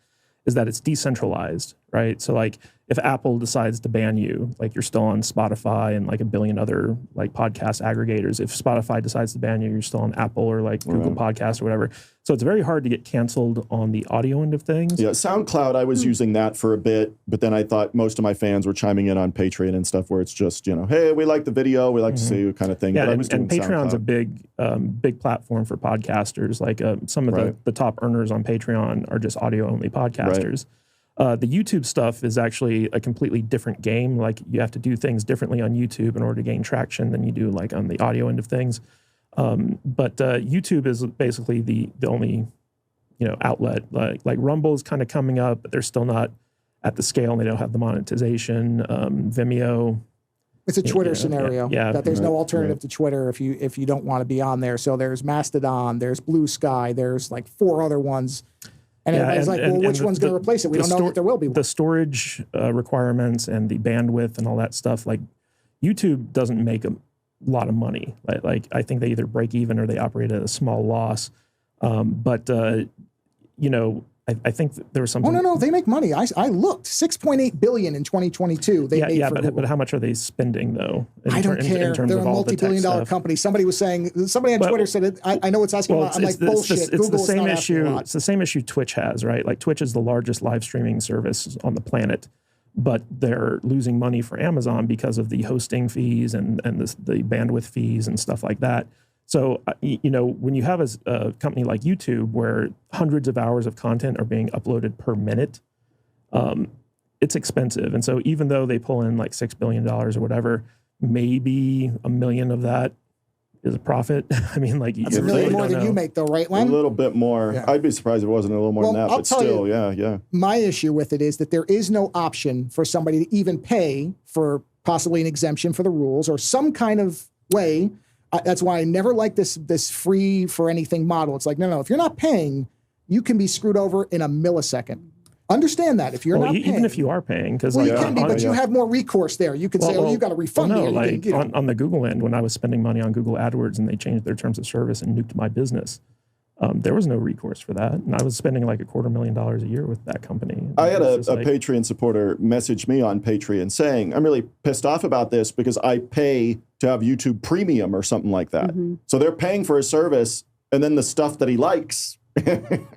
is that it's decentralized, right? So like if Apple decides to ban you, like you're still on Spotify and like a billion other like podcast aggregators. If Spotify decides to ban you, you're still on Apple or like Google Podcasts or whatever. So it's very hard to get canceled on the audio end of things. Yeah, SoundCloud, I was using that for a bit, but then I thought most of my fans were chiming in on Patreon and stuff where it's just, hey, we like the video, we like to see you kind of thing. Yeah, but I was doing and Patreon's SoundCloud. a big platform for podcasters. Like some of the top earners on Patreon are just audio only podcasters. The YouTube stuff is actually a completely different game. Like you have to do things differently on YouTube in order to gain traction than you do like on the audio end of things. But YouTube is basically the only outlet. Like Rumble is kind of coming up, but they're still not at the scale, and they don't have the monetization. Vimeo. It's a Twitter scenario. Yeah, that there's no alternative to Twitter if you don't want to be on there. So there's Mastodon, there's Blue Sky, there's like 4 other ones. And everybody's like, well, which one's going to replace it? We don't know that there will be one. The storage requirements and the bandwidth and all that stuff, like YouTube doesn't make a lot of money. Like I think they either break even or they operate at a small loss. I think there was something. Oh, no, they make money. I looked, $6.8 billion in 2022. They made for Google. But how much are they spending though? I don't care. They're a multi-billion-dollar company. Somebody on Twitter said it. I know it's asking about. I'm like, bullshit. It's the same issue. It's the same issue Twitch has, right? Like Twitch is the largest live streaming service on the planet, but they're losing money for Amazon because of the hosting fees and the bandwidth fees and stuff like that. So, when you have a company like YouTube where hundreds of hours of content are being uploaded per minute, it's expensive. And so even though they pull in like $6 billion or whatever, maybe $1 million of that is a profit. I mean, like that's $1 million more than you make though, right, Len? A little bit more. Yeah. I'd be surprised if it wasn't a little more than that, but still, yeah. My issue with it is that there is no option for somebody to even pay for possibly an exemption for the rules or some kind of way. That's why I never like this free for anything model. It's like, no, if you're not paying, you can be screwed over in a millisecond. Understand that if you're not paying. Even if you are paying. Because you can be, but you have more recourse there. You could say, you got to refund me. On the Google end, when I was spending money on Google AdWords and they changed their terms of service and nuked my business, there was no recourse for that. And I was spending like $250,000 a year with that company. I had a Patreon supporter message me on Patreon saying, I'm really pissed off about this because I pay to have YouTube Premium or something like that. Mm-hmm. So they're paying for a service and then the stuff that he likes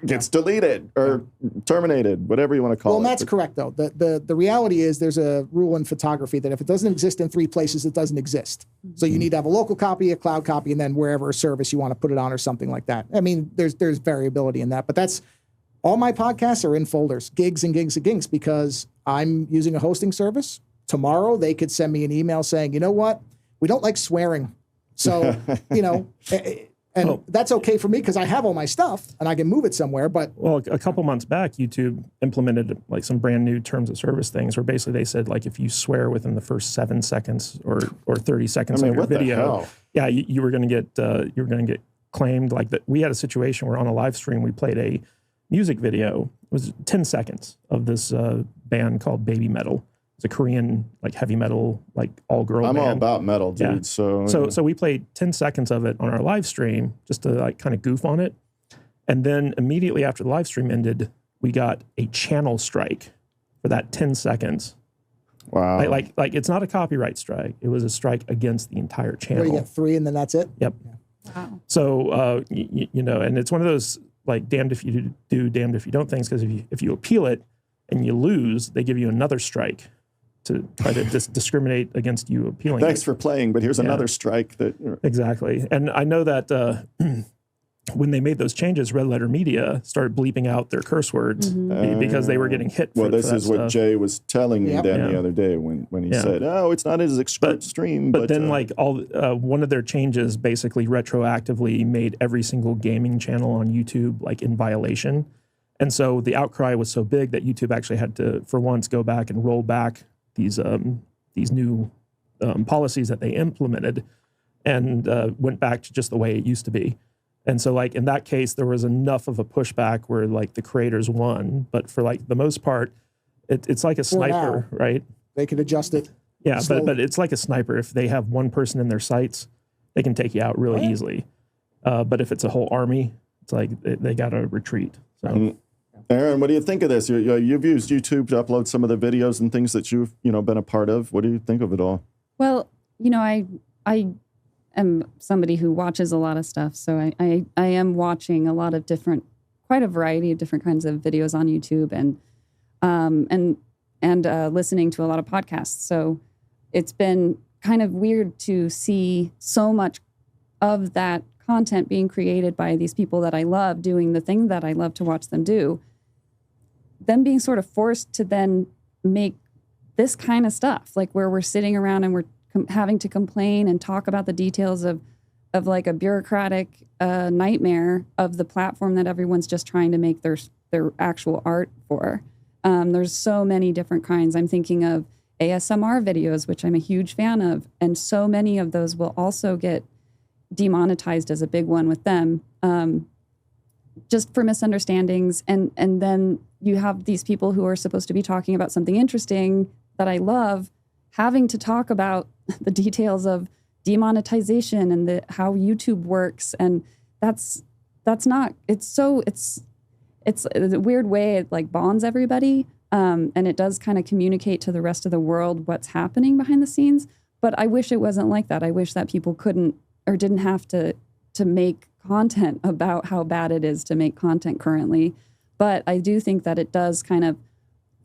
gets deleted or terminated, whatever you want to call it. Well, that's correct, though. The reality is there's a rule in photography that if it doesn't exist in 3 places, it doesn't exist. So you need to have a local copy, a cloud copy, and then wherever a service you want to put it on or something like that. I mean, there's variability in that, but that's all my podcasts are in folders, gigs and gigs and gigs, because I'm using a hosting service. Tomorrow, they could send me an email saying, you know what? We don't like swearing. So, and that's okay for me because I have all my stuff and I can move it somewhere. But a couple months back, YouTube implemented like some brand new terms of service things where basically they said like if you swear within the first 7 seconds or 30 seconds of your video, you were going to get claimed. Like that, we had a situation where on a live stream we played a music video. It was 10 seconds of this band called Baby Metal. It's a Korean like heavy metal, like all girl band. I'm all about metal, dude. Yeah. So we played 10 seconds of it on our live stream just to like kind of goof on it. And then immediately after the live stream ended, we got a channel strike for that 10 seconds. Wow. Like it's not a copyright strike. It was a strike against the entire channel. Where you get 3 and then that's it? Yep. Yeah. Wow. So, and it's one of those like damned if you do, damned if you don't things, because if you appeal it and you lose, they give you another strike to try to discriminate against you appealing. Thanks for playing, but here's another strike. Exactly. And I know that when they made those changes, Red Letter Media started bleeping out their curse words because they were getting hit. This for is what stuff. Jay was telling me the other day when he said, "Oh, it's not as extreme." But then, one of their changes basically retroactively made every single gaming channel on YouTube like in violation. And so the outcry was so big that YouTube actually had to, for once, go back and roll back these new policies that they implemented, and went back to just the way it used to be. And so, like, in that case, there was enough of a pushback where, like, the creators won. But for, like, the most part, it's like a sniper, right? They could adjust it. Yeah, slowly. but it's like a sniper. If they have one person in their sights, they can take you out really easily. But if it's a whole army, it's like they got to retreat. So, Erin, what do you think of this? You've used YouTube to upload some of the videos and things that you've been a part of. What do you think of it all? Well, I am somebody who watches a lot of stuff, so I am watching a lot of quite a variety of different kinds of videos on YouTube, and listening to a lot of podcasts. So it's been kind of weird to see so much of that content being created by these people that I love, doing the thing that I love to watch them do, them being sort of forced to then make this kind of stuff, like where we're sitting around and we're having to complain and talk about the details of like a bureaucratic nightmare of the platform that everyone's just trying to make their actual art for. There's so many different kinds. I'm thinking of ASMR videos, which I'm a huge fan of, and so many of those will also get demonetized as a big one with them, just for misunderstandings. And then you have these people who are supposed to be talking about something interesting that I love, having to talk about the details of demonetization and how YouTube works. And that's not, it's a weird way it like bonds everybody. And it does kind of communicate to the rest of the world what's happening behind the scenes. But I wish it wasn't like that. I wish that people couldn't or didn't have to make content about how bad it is to make content currently. But I do think that it does kind of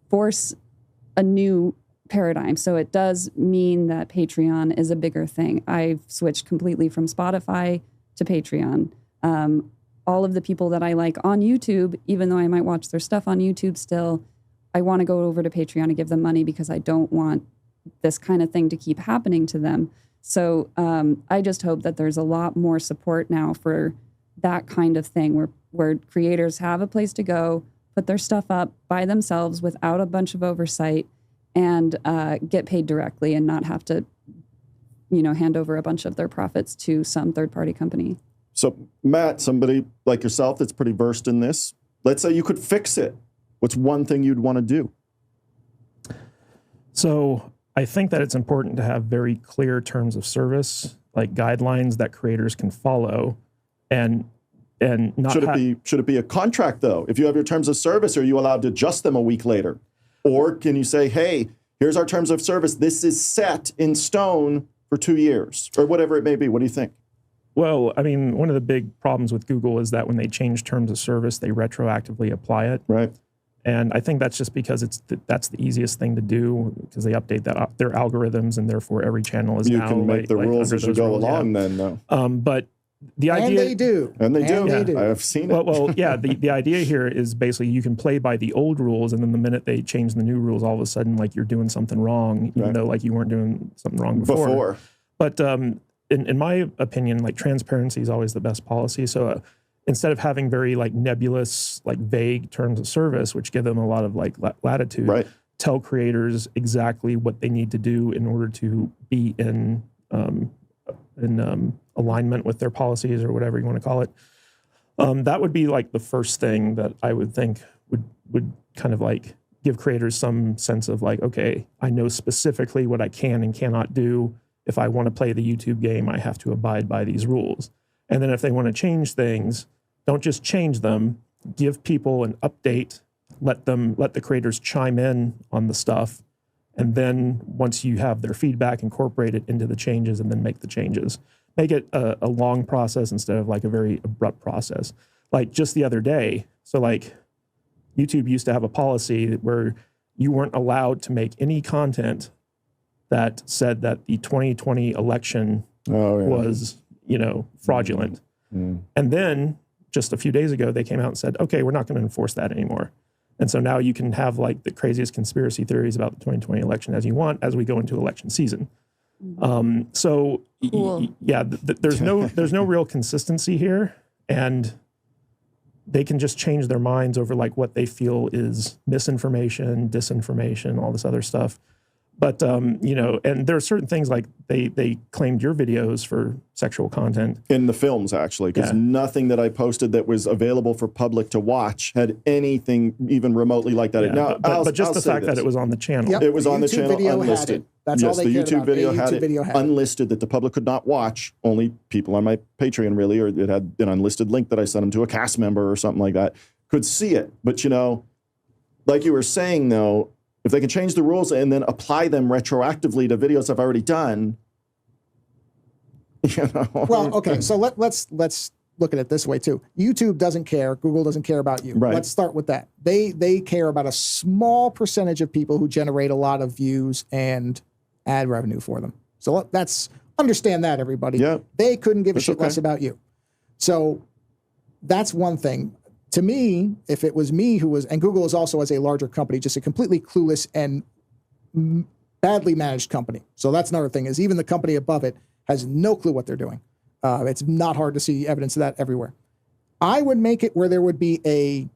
force a new paradigm. So it does mean that Patreon is a bigger thing. I've switched completely from Spotify to Patreon. All of the people that I like on YouTube, even though I might watch their stuff on YouTube still, I want to go over to Patreon and give them money because I don't want this kind of thing to keep happening to them. So I just hope that there's a lot more support now for that kind of thing where creators have a place to go, put their stuff up by themselves without a bunch of oversight, and get paid directly and not have to, hand over a bunch of their profits to some third-party company. So, Matt, somebody like yourself that's pretty versed in this, let's say you could fix it. What's one thing you'd want to do? So I think that it's important to have very clear terms of service, like guidelines that creators can follow, and not should it be a contract though? If you have your terms of service, are you allowed to adjust them a week later? Or can you say, hey, here's our terms of service. This is set in stone for 2 years or whatever it may be. What do you think? Well, I mean, one of the big problems with Google is that when they change terms of service, they retroactively apply it. Right. And I think that's just because that's the easiest thing to do because they update their algorithms and therefore every channel is you now can make the rules as you go along then, though. But the idea... And they do. And they do. They do. I've seen it. Well, yeah, the idea here is basically you can play by the old rules, and then the minute they change the new rules, all of a sudden, like, you're doing something wrong, even though, like, you weren't doing something wrong before. But in my opinion, like, transparency is always the best policy. So instead of having very, like, nebulous, like, vague terms of service, which give them a lot of, like, latitude, tell creators exactly what they need to do in order to be in alignment with their policies or whatever you want to call it. That would be like the first thing that I would think would kind of like give creators some sense of like, okay, I know specifically what I can and cannot do. If I want to play the YouTube game, I have to abide by these rules. And then if they want to change things, don't just change them, give people an update, let the creators chime in on the stuff. And then once you have their feedback, incorporate it into the changes and then make the changes. Make it a long process instead of like a very abrupt process. Like just the other day, so like YouTube used to have a policy where you weren't allowed to make any content that said that the 2020 election was, fraudulent. And then just a few days ago, they came out and said, okay, we're not going to enforce that anymore. And so now you can have like the craziest conspiracy theories about the 2020 election as you want as we go into election season. So cool. There's no real consistency here. And they can just change their minds over like what they feel is misinformation, disinformation, all this other stuff. But, you know, and there are certain things like they claimed your videos for sexual content. In the films, actually, because nothing that I posted that was available for public to watch had anything even remotely like that. Yeah, Now, but just the fact that it was on the channel. Yep. It was on the YouTube channel video had unlisted. it. That's all Yes, they the cared YouTube about. video A had YouTube it video had it. unlisted that the public could not watch. Only people on my Patreon, really, or it had an unlisted link that I sent them to a cast member or something like that, could see it. But, you know, like you were saying, though, if they can change the rules and then apply them retroactively to videos I've already done, you know. Well, okay, so let's look at it this way too. YouTube doesn't care. Google doesn't care about you. Right. Let's start with that. They care about a small percentage of people who generate a lot of views and ad revenue for them. So that's understand that, everybody. Yeah. They couldn't give a shit okay. less about you. So that's one thing. To me, if it was me who was, and Google is also as a larger company, just a completely clueless and badly managed company. So that's another thing is even the company above it has no clue what they're doing. It's not hard to see evidence of that everywhere. I would make it where there would be a,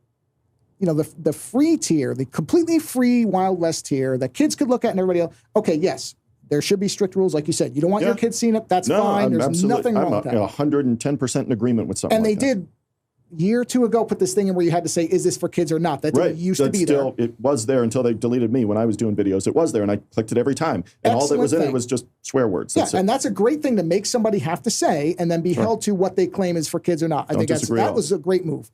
you know, the free tier, the completely free Wild West tier that kids could look at and everybody else. Okay, yes, there should be strict rules, like you said. You don't want your kids seeing it. That's fine. There's nothing wrong with that. I'm 110% in agreement with something. And like they did year or two ago put this thing in where you had to say, is this for kids or not? That didn't used to be there. It was there until they deleted me when I was doing videos. It was there, and I clicked it every time. And all that was in it was just swear words. Yeah, and that's a great thing to make somebody have to say and then be held to what they claim is for kids or not. I think that was a great move.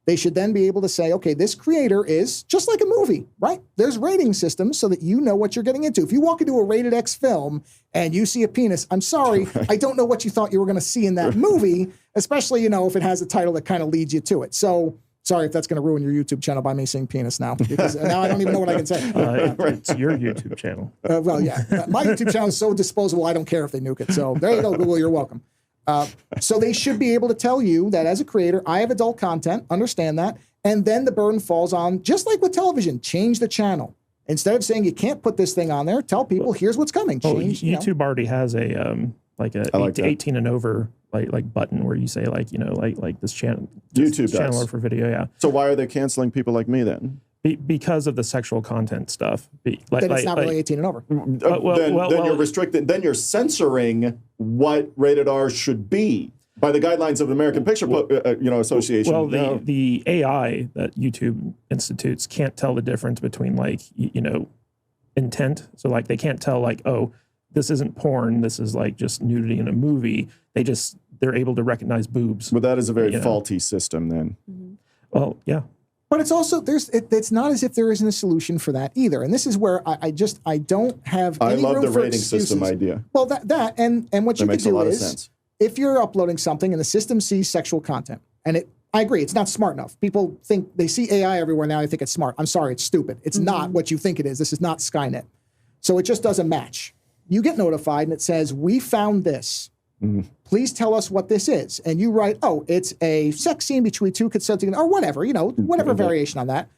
They should then be able to say, okay, this creator is just like a movie, right? There's rating systems so that you know what you're getting into. If you walk into a rated X film and you see a penis, I'm sorry, I don't know what you thought you were going to see in that movie, especially, you know, if it has a title that kind of leads you to it. So sorry if that's going to ruin your YouTube channel by me saying penis now, because now I don't even know what I can say. It's your YouTube channel. Well, yeah. My YouTube channel is so disposable, I don't care if they nuke it. So there you go, Google, you're welcome. So they should be able to tell you that as a creator, I have adult content, understand that, and then the burden falls on, just like with television, change the channel. Instead of saying you can't put this thing on there, tell people here's what's coming. Change. YouTube already has a 18 and over like button where you say like this channel YouTube for video. Yeah. So why are they canceling people like me then? Because of the sexual content stuff. Then it's not really 18 and over. Then you're restricting. Then you're censoring what rated R should be by the guidelines of the American Picture Association. Well, the AI that YouTube institutes can't tell the difference between intent. So like they can't tell like, oh, this isn't porn. This is like just nudity in a movie. They're able to recognize boobs. But that is a very faulty system then. Mm-hmm. Well, yeah. But it's also it's not as if there isn't a solution for that either. And this is where I don't have any I love room the for rating excuses. system idea. Well, that and what you could do is if you're uploading something and the system sees sexual content, and I agree, it's not smart enough. People think they see AI everywhere now. They think it's smart. I'm sorry, it's stupid. It's not what you think it is. This is not Skynet. So it just doesn't match. You get notified and it says, we found this. Please tell us what this is. And you write, oh, it's a sex scene between two consenting, or whatever, whatever variation on that.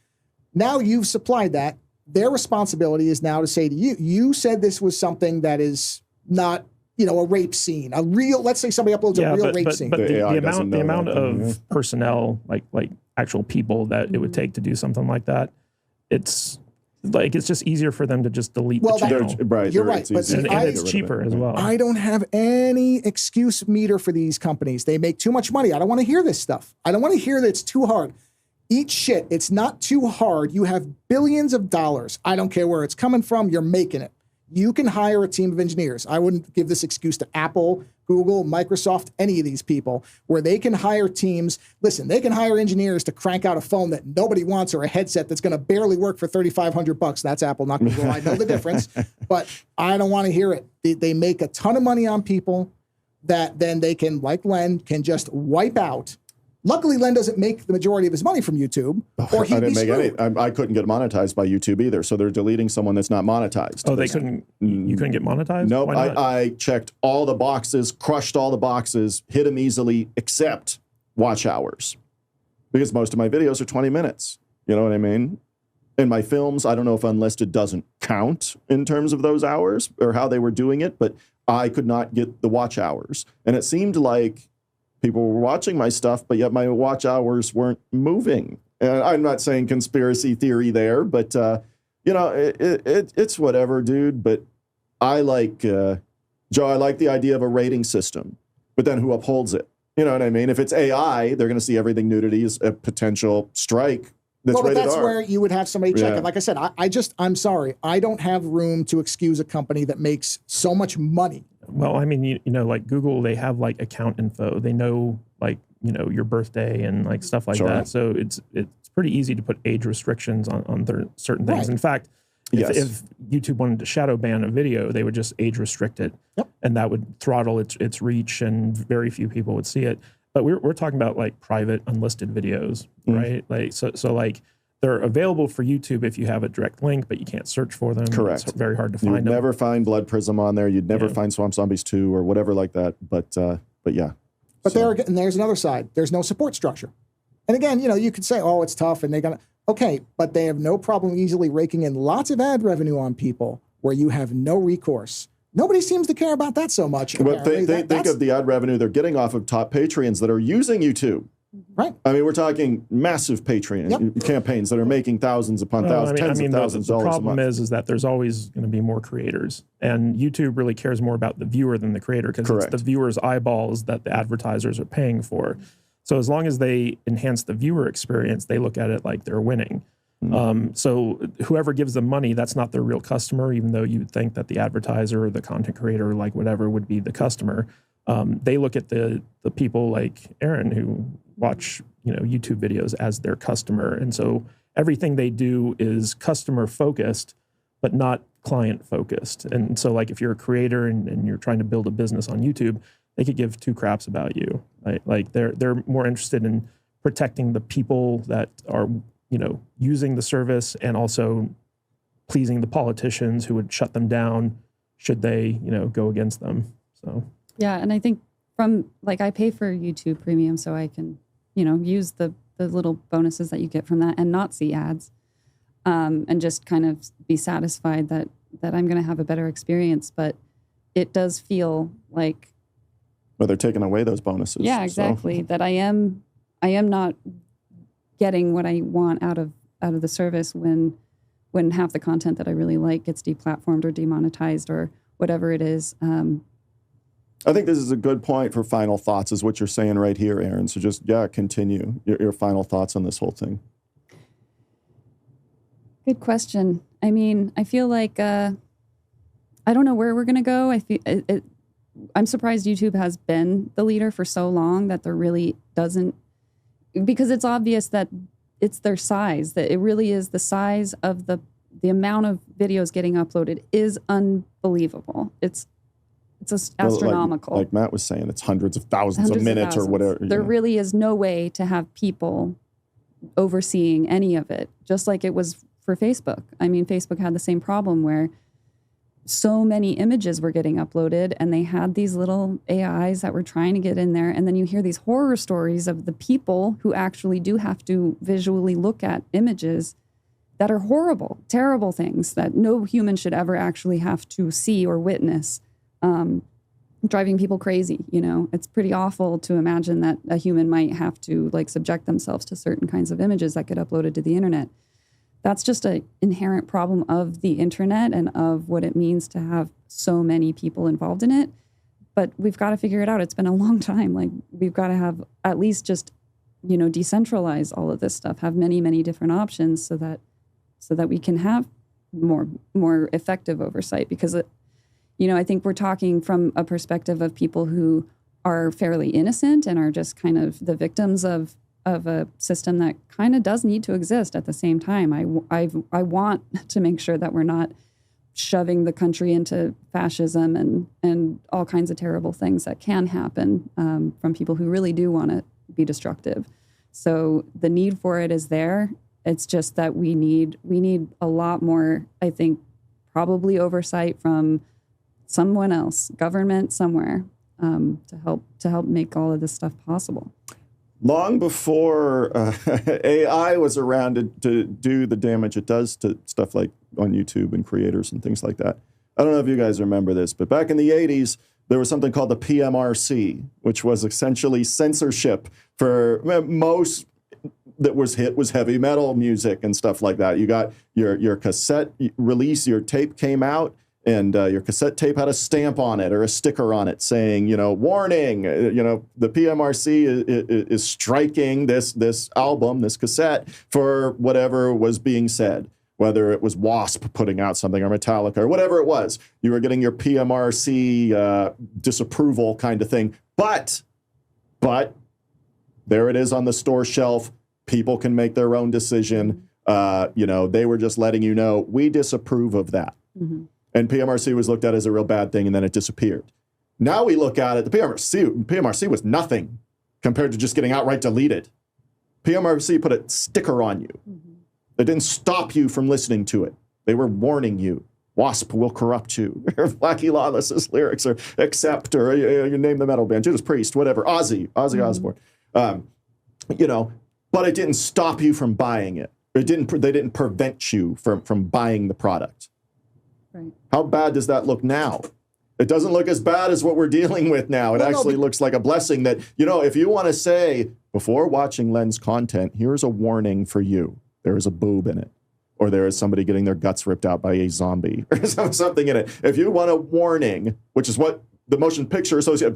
Now you've supplied that. Their responsibility is now to say to you, you said this was something that is not, a rape scene, let's say somebody uploads a real rape scene. But the amount of personnel, like actual people that it would take to do something like that, it's just easier for them to just delete the channel. Right, you're right. But and it's cheaper as well. I don't have any excuse meter for these companies. They make too much money. I don't want to hear this stuff. I don't want to hear that it's too hard. Eat shit. It's not too hard. You have billions of dollars. I don't care where it's coming from. You're making it. You can hire a team of engineers. I wouldn't give this excuse to Apple, Google, Microsoft, any of these people, where they can hire teams. Listen, they can hire engineers to crank out a phone that nobody wants or a headset that's going to barely work for $3,500. That's Apple, not Google. I know the difference, but I don't want to hear it. They make a ton of money on people that then they can, like Len, can just wipe out. Luckily, Len doesn't make the majority of his money from YouTube. Or he'd I didn't make screwed. any. I couldn't get monetized by YouTube either. So they're deleting someone that's not monetized. Oh, they couldn't. You couldn't get monetized? Nope. Why not? I checked all the boxes, crushed all the boxes, hit them easily, except watch hours, because most of my videos are 20 minutes. You know what I mean? In my films, I don't know if unlisted doesn't count in terms of those hours or how they were doing it, but I could not get the watch hours, and it seemed like people were watching my stuff, but yet my watch hours weren't moving. And I'm not saying conspiracy theory there, but it's whatever, dude. But I like Joe. I like the idea of a rating system, but then who upholds it? You know what I mean? If it's AI, they're going to see everything nudity as a potential strike. That's but rated that's R. where you would have somebody check Yeah. it. Like I said, I'm sorry. I don't have room to excuse a company that makes so much money. Well, I mean, you know, like Google, they have like account info. They know like, you know, your birthday and like stuff like Sure. that. So it's pretty easy to put age restrictions on certain things. Right. In fact, Yes. if YouTube wanted to shadow ban a video, they would just age restrict it. Yep. And that would throttle its reach and very few people would see it. But we're talking about like private unlisted videos, right? Like so like they're available for YouTube if you have a direct link, but you can't search for them. Correct. It's very hard to You'd find them. never find Blood Prism on there. You'd never Yeah. find Swamp Zombies 2 or whatever like that. But yeah. But So- there's another side. There's no support structure. And again, you know, you could say, oh, it's tough and they're going to, okay, but they have no problem easily raking in lots of ad revenue on people where you have no recourse. Nobody seems to care about that so much. But apparently. think That's- of the ad revenue they're getting off of top Patreons that are using YouTube. right. I mean, we're talking massive Patreon campaigns that are making thousands upon thousands, tens of thousands the of dollars a problem month. is that there's always going to be more creators, and YouTube really cares more about the viewer than the creator because it's Correct. the viewer's eyeballs that the advertisers are paying for. So as long as they enhance the viewer experience, they look at it like they're winning. So whoever gives them money, that's not their real customer, even though you would think that the advertiser or the content creator, like whatever, would be the customer. They look at the people like Erin who watch, you know, YouTube videos as their customer. And so everything they do is customer focused, but not client focused. And so like if you're a creator and you're trying to build a business on YouTube, they could give two craps about you. Right? Like they're more interested in protecting the people that are, you know, using the service and also pleasing the politicians who would shut them down should they, you know, go against them. So Yeah, and I think from like I pay for YouTube Premium so I can, you know, use the little bonuses that you get from that and not see ads, and just kind of be satisfied that I'm going to have a better experience. But it does feel like But they're taking away those bonuses. yeah, so- exactly that I am not getting what I want out of the service when half the content that I really like gets deplatformed or demonetized or whatever it is. I think this is a good point for final thoughts, is what you're saying right here, Erin. So just, continue your final thoughts on this whole thing. Good question. I mean, I feel like I don't know where we're going to go. I feel I'm surprised YouTube has been the leader for so long that there really doesn't, because it's obvious that it's their size, that it really is the size of the amount of videos getting uploaded is unbelievable. It's astronomical. Like Matt was saying, it's hundreds of thousands of minutes or whatever. There really is no way to have people overseeing any of it, just like it was for Facebook. I mean, Facebook had the same problem where so many images were getting uploaded and they had these little AIs that were trying to get in there. And then you hear these horror stories of the people who actually do have to visually look at images that are horrible, terrible things that no human should ever actually have to see or witness. Driving people crazy, you know, it's pretty awful to imagine that a human might have to like subject themselves to certain kinds of images that get uploaded to the internet. That's just an inherent problem of the internet and of what it means to have so many people involved in it. But we've got to figure it out. It's been a long time. Like we've got to have at least just, you know, decentralize all of this stuff, have many, many different options so that we can have more effective oversight, because you know, I think we're talking from a perspective of people who are fairly innocent and are just kind of the victims of a system that kind of does need to exist at the same time. I want to make sure that we're not shoving the country into fascism and all kinds of terrible things that can happen from people who really do want to be destructive. So the need for it is there. It's just that we need a lot more, I think, probably oversight from someone else, government somewhere, to help make all of this stuff possible. Long before AI was around to do the damage it does to stuff like on YouTube and creators and things like that. I don't know if you guys remember this, but back in the 80s, there was something called the PMRC, which was essentially censorship for most that was hit was heavy metal music and stuff like that. You got your cassette release, your tape came out, and your cassette tape had a stamp on it or a sticker on it saying, warning, the PMRC is striking this album, this cassette, for whatever was being said, whether it was Wasp putting out something or Metallica or whatever it was. You were getting your PMRC disapproval kind of thing. But there it is on the store shelf. People can make their own decision. They were just letting you know, we disapprove of that. Mm-hmm. And PMRC was looked at as a real bad thing, and then it disappeared. Now we look at it, the PMRC was nothing compared to just getting outright deleted. PMRC put a sticker on you. Mm-hmm. It didn't stop you from listening to it. They were warning you. Wasp will corrupt you. Blackie Lawless's lyrics are Accept, or you name the metal band, Judas Priest, whatever, Ozzy mm-hmm. Osbourne. But it didn't stop you from buying it. They didn't prevent you from buying the product. Right. How bad does that look now? It doesn't look as bad as what we're dealing with now. It actually looks like a blessing that, if you want to say, before watching Len's content, here's a warning for you. There is a boob in it. Or there is somebody getting their guts ripped out by a zombie. Or something in it. If you want a warning, which is what the Motion Picture Association,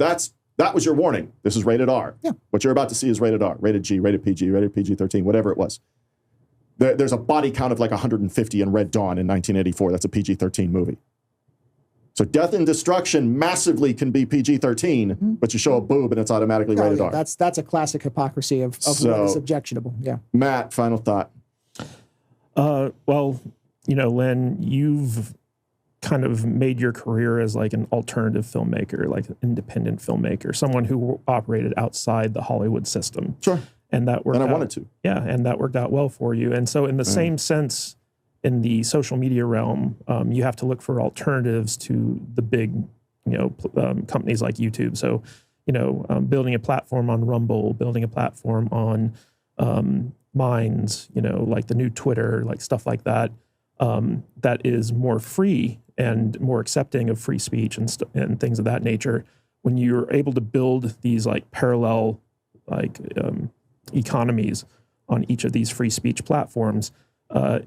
that was your warning. This is rated R. Yeah. What you're about to see is rated R, rated G, rated PG, rated PG-13, whatever it was. There's a body count of like 150 in Red Dawn in 1984. That's a PG-13 movie. So Death and Destruction massively can be PG-13, mm-hmm. but you show a boob and it's automatically rated R. That's a classic hypocrisy of what is objectionable. Yeah. Matt, final thought. Len, you've kind of made your career as like an alternative filmmaker, like an independent filmmaker, someone who operated outside the Hollywood system. Sure. And that worked out. And I wanted to. Yeah, and that worked out well for you. And so in the same sense, in the social media realm, you have to look for alternatives to the big, companies like YouTube. So, building a platform on Rumble, building a platform on Minds, like the new Twitter, like stuff like that, that is more free and more accepting of free speech and things of that nature. When you're able to build these like parallel economies on each of these free speech platforms,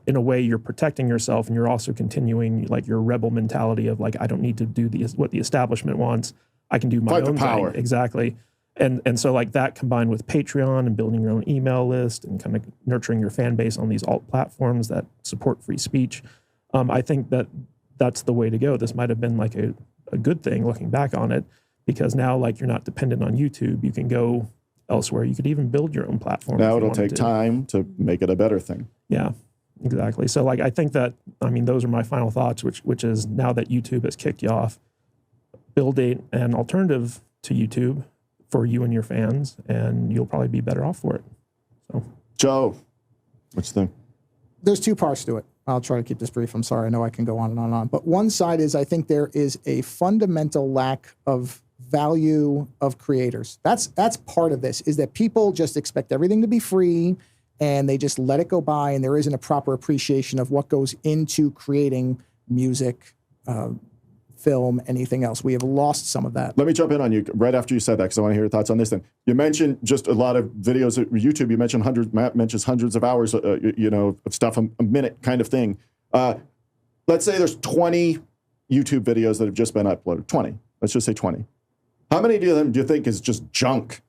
in a way you're protecting yourself, and you're also continuing like your rebel mentality of like, I don't need to do what the establishment wants. I can do my own power. Thing. Exactly. And so like that combined with Patreon and building your own email list and kind of nurturing your fan base on these alt platforms that support free speech, I think that's the way to go. This might have been like a good thing looking back on it, because now like you're not dependent on YouTube. You can go elsewhere. You could even build your own platform. Now it'll take time to make it a better thing. Yeah, exactly. So like I think that, those are my final thoughts, which is now that YouTube has kicked you off, build an alternative to YouTube for you and your fans, and you'll probably be better off for it. So, Joe, what you think? There's two parts to it. I'll try to keep this brief. I'm sorry. I know I can go on and on and on. But one side is I think there is a fundamental lack of value of creators. That's part of this, is that people just expect everything to be free and they just let it go by, and there isn't a proper appreciation of what goes into creating music, film, anything else. We have lost some of that. Let me jump in on you right after you said that, because I want to hear your thoughts on this thing. You mentioned just a lot of videos at YouTube. You mentioned Matt mentions hundreds of hours, of stuff, a minute kind of thing. Let's say there's 20 YouTube videos that have just been uploaded. 20. Let's just say 20. How many of them do you think is just junk?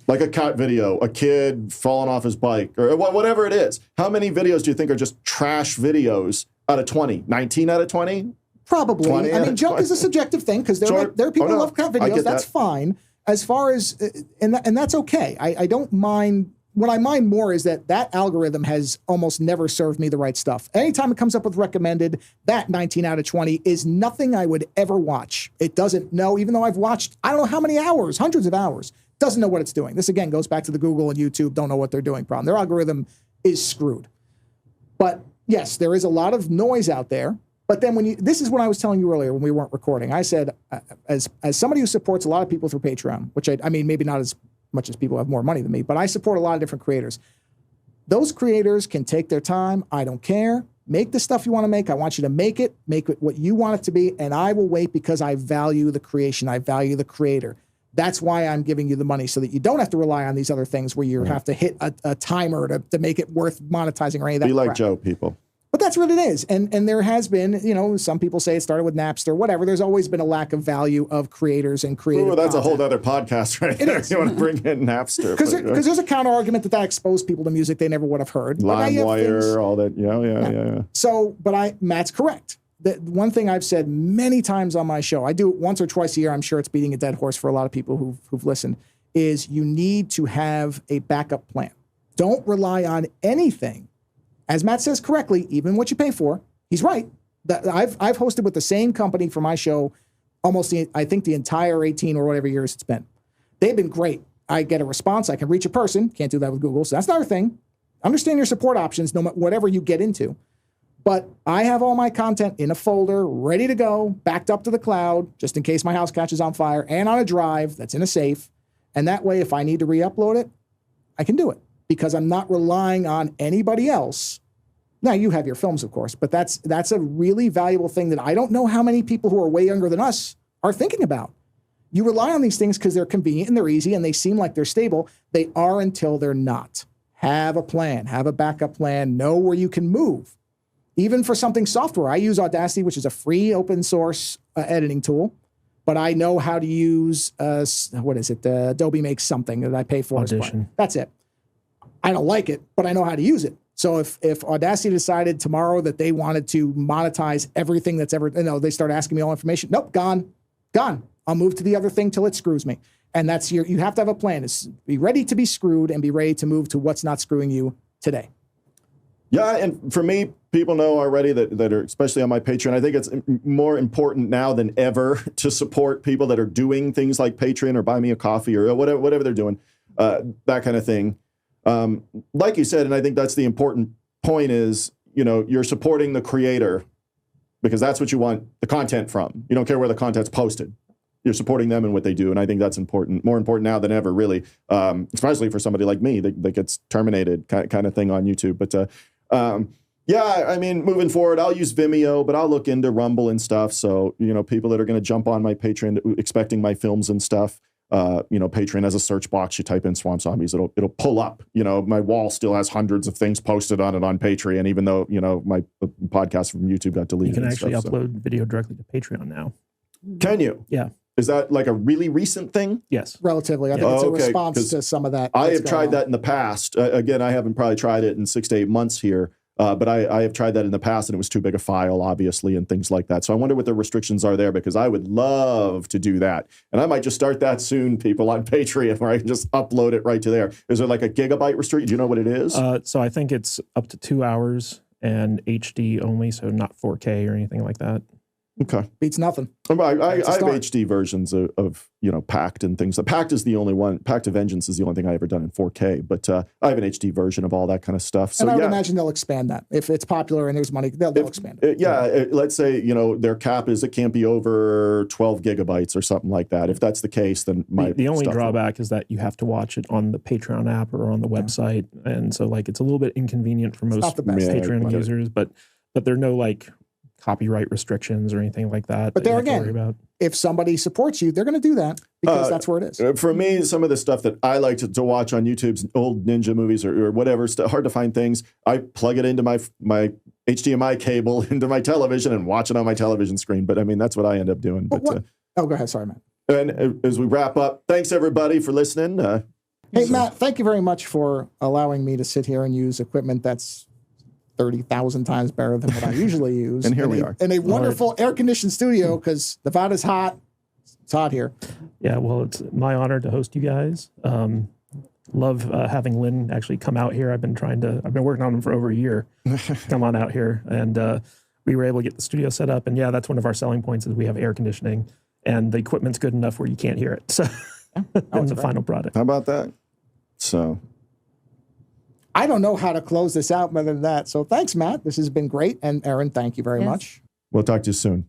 Like a cat video, a kid falling off his bike, or whatever it is. How many videos do you think are just trash videos out of 20? 19 out of 20? Probably. Junk is a subjective thing, because there are people who love cat videos. That's fine. As far as, and that's okay. I don't mind. What I mind more is that algorithm has almost never served me the right stuff. Anytime it comes up with recommended, that 19 out of 20 is nothing I would ever watch. It doesn't know, even though I've watched, I don't know how many hours, hundreds of hours, doesn't know what it's doing. This, again, goes back to the Google and YouTube don't know what they're doing problem. Their algorithm is screwed. But yes, there is a lot of noise out there. But then this is what I was telling you earlier when we weren't recording. I said, as somebody who supports a lot of people through Patreon, which I mean, maybe not as much as people who have more money than me, but I support a lot of different creators. Those creators can take their time. I don't care. make the stuff you want to make. I want you to make it what you want it to be. And I will wait because I value the creation. I value the creator. That's why I'm giving you the money, so that you don't have to rely on these other things where you have to hit a timer to make it worth monetizing or any of that. Be like crap. Joe, people. But that's what it is. And there has been, some people say it started with Napster, whatever. There's always been a lack of value of creators and creative that's content. a whole other podcast right there. You want to bring in Napster. Because there's a counter argument that exposed people to music they never would have heard. LimeWire, all that. Yeah. So, Matt's correct. The one thing I've said many times on my show, I do it once or twice a year, I'm sure it's beating a dead horse for a lot of people who've listened, is you need to have a backup plan. Don't rely on anything. As Matt says correctly, even what you pay for, he's right. I've hosted with the same company for my show almost, I think, the entire 18 or whatever years it's been. They've been great. I get a response. I can reach a person. Can't do that with Google. So that's another thing. Understand your support options, no matter whatever you get into. But I have all my content in a folder, ready to go, backed up to the cloud, just in case my house catches on fire, and on a drive that's in a safe. And that way, if I need to re-upload it, I can do it, because I'm not relying on anybody else. Now, you have your films, of course, but that's a really valuable thing that I don't know how many people who are way younger than us are thinking about. You rely on these things because they're convenient and they're easy and they seem like they're stable. They are until they're not. Have a plan. Have a backup plan. Know where you can move. Even for something software, I use Audacity, which is a free open source editing tool, but I know how to use, Adobe makes something that I pay for. Audition. That's it. I don't like it, but I know how to use it. So if Audacity decided tomorrow that they wanted to monetize everything that's ever, they start asking me all information. Nope, gone. I'll move to the other thing till it screws me. And that's you have to have a plan. Is be ready to be screwed and be ready to move to what's not screwing you today. Yeah, and for me, people know already that are, especially on my Patreon, I think it's more important now than ever to support people that are doing things like Patreon or Buy Me a Coffee or whatever they're doing, that kind of thing. Like you said, and I think that's the important point is, you're supporting the creator because that's what you want the content from. You don't care where the content's posted. You're supporting them and what they do. And I think that's important, more important now than ever, really, especially for somebody like me that gets terminated kind of thing on YouTube. But moving forward, I'll use Vimeo, but I'll look into Rumble and stuff. So, people that are going to jump on my Patreon expecting my films and stuff, Patreon has a search box. You type in Swamp Zombies, it'll pull up. My wall still has hundreds of things posted on it on Patreon, even though, my podcast from YouTube got deleted. You can actually upload video directly to Patreon now. Can you? Yeah. Is that like a really recent thing? Yes. Relatively. I think it's a response to some of that. I have tried that in the past. Again, I haven't probably tried it in 6 to 8 months here. But I have tried that in the past, and it was too big a file, obviously, and things like that. So I wonder what the restrictions are there, because I would love to do that. And I might just start that soon, people, on Patreon, where I can just upload it right to there. Is there like a gigabyte restriction? Do you know what it is? So I think it's up to 2 hours and HD only, so not 4K or anything like that. Okay. Beats nothing. I have HD versions of Pact and things. Pact is the only one. Pact of Vengeance is the only thing I've ever done in 4K. But I have an HD version of all that kind of stuff. So, and I would imagine they'll expand that. If it's popular and there's money, they'll expand it. Let's say, their cap is it can't be over 12 gigabytes or something like that. If that's the case, then the only drawback is that you have to watch it on the Patreon app or on the website. And so it's a little bit inconvenient for most Patreon users, but there are no copyright restrictions or anything like that. But there again, if somebody supports you, they're going to do that because that's where it is. For me, some of the stuff that I like to watch on YouTube's old ninja movies or whatever, hard to find things, I plug it into my HDMI cable into my television and watch it on my television screen. But that's what I end up doing. But go ahead. Sorry, Matt. And as we wrap up, thanks everybody for listening. Matt, thank you very much for allowing me to sit here and use equipment that's 30,000 times better than what I usually use. And here we are. In a wonderful air-conditioned studio, because Nevada's hot. It's hot here. Yeah, well, it's my honor to host you guys. Love having Len actually come out here. I've been working on him for over a year. Come on out here. And we were able to get the studio set up. And yeah, that's one of our selling points is we have air conditioning. And the equipment's good enough where you can't hear it. So that's the final product. How about that? So I don't know how to close this out better than that. So thanks, Matt. This has been great. And Erin, thank you very much. We'll talk to you soon.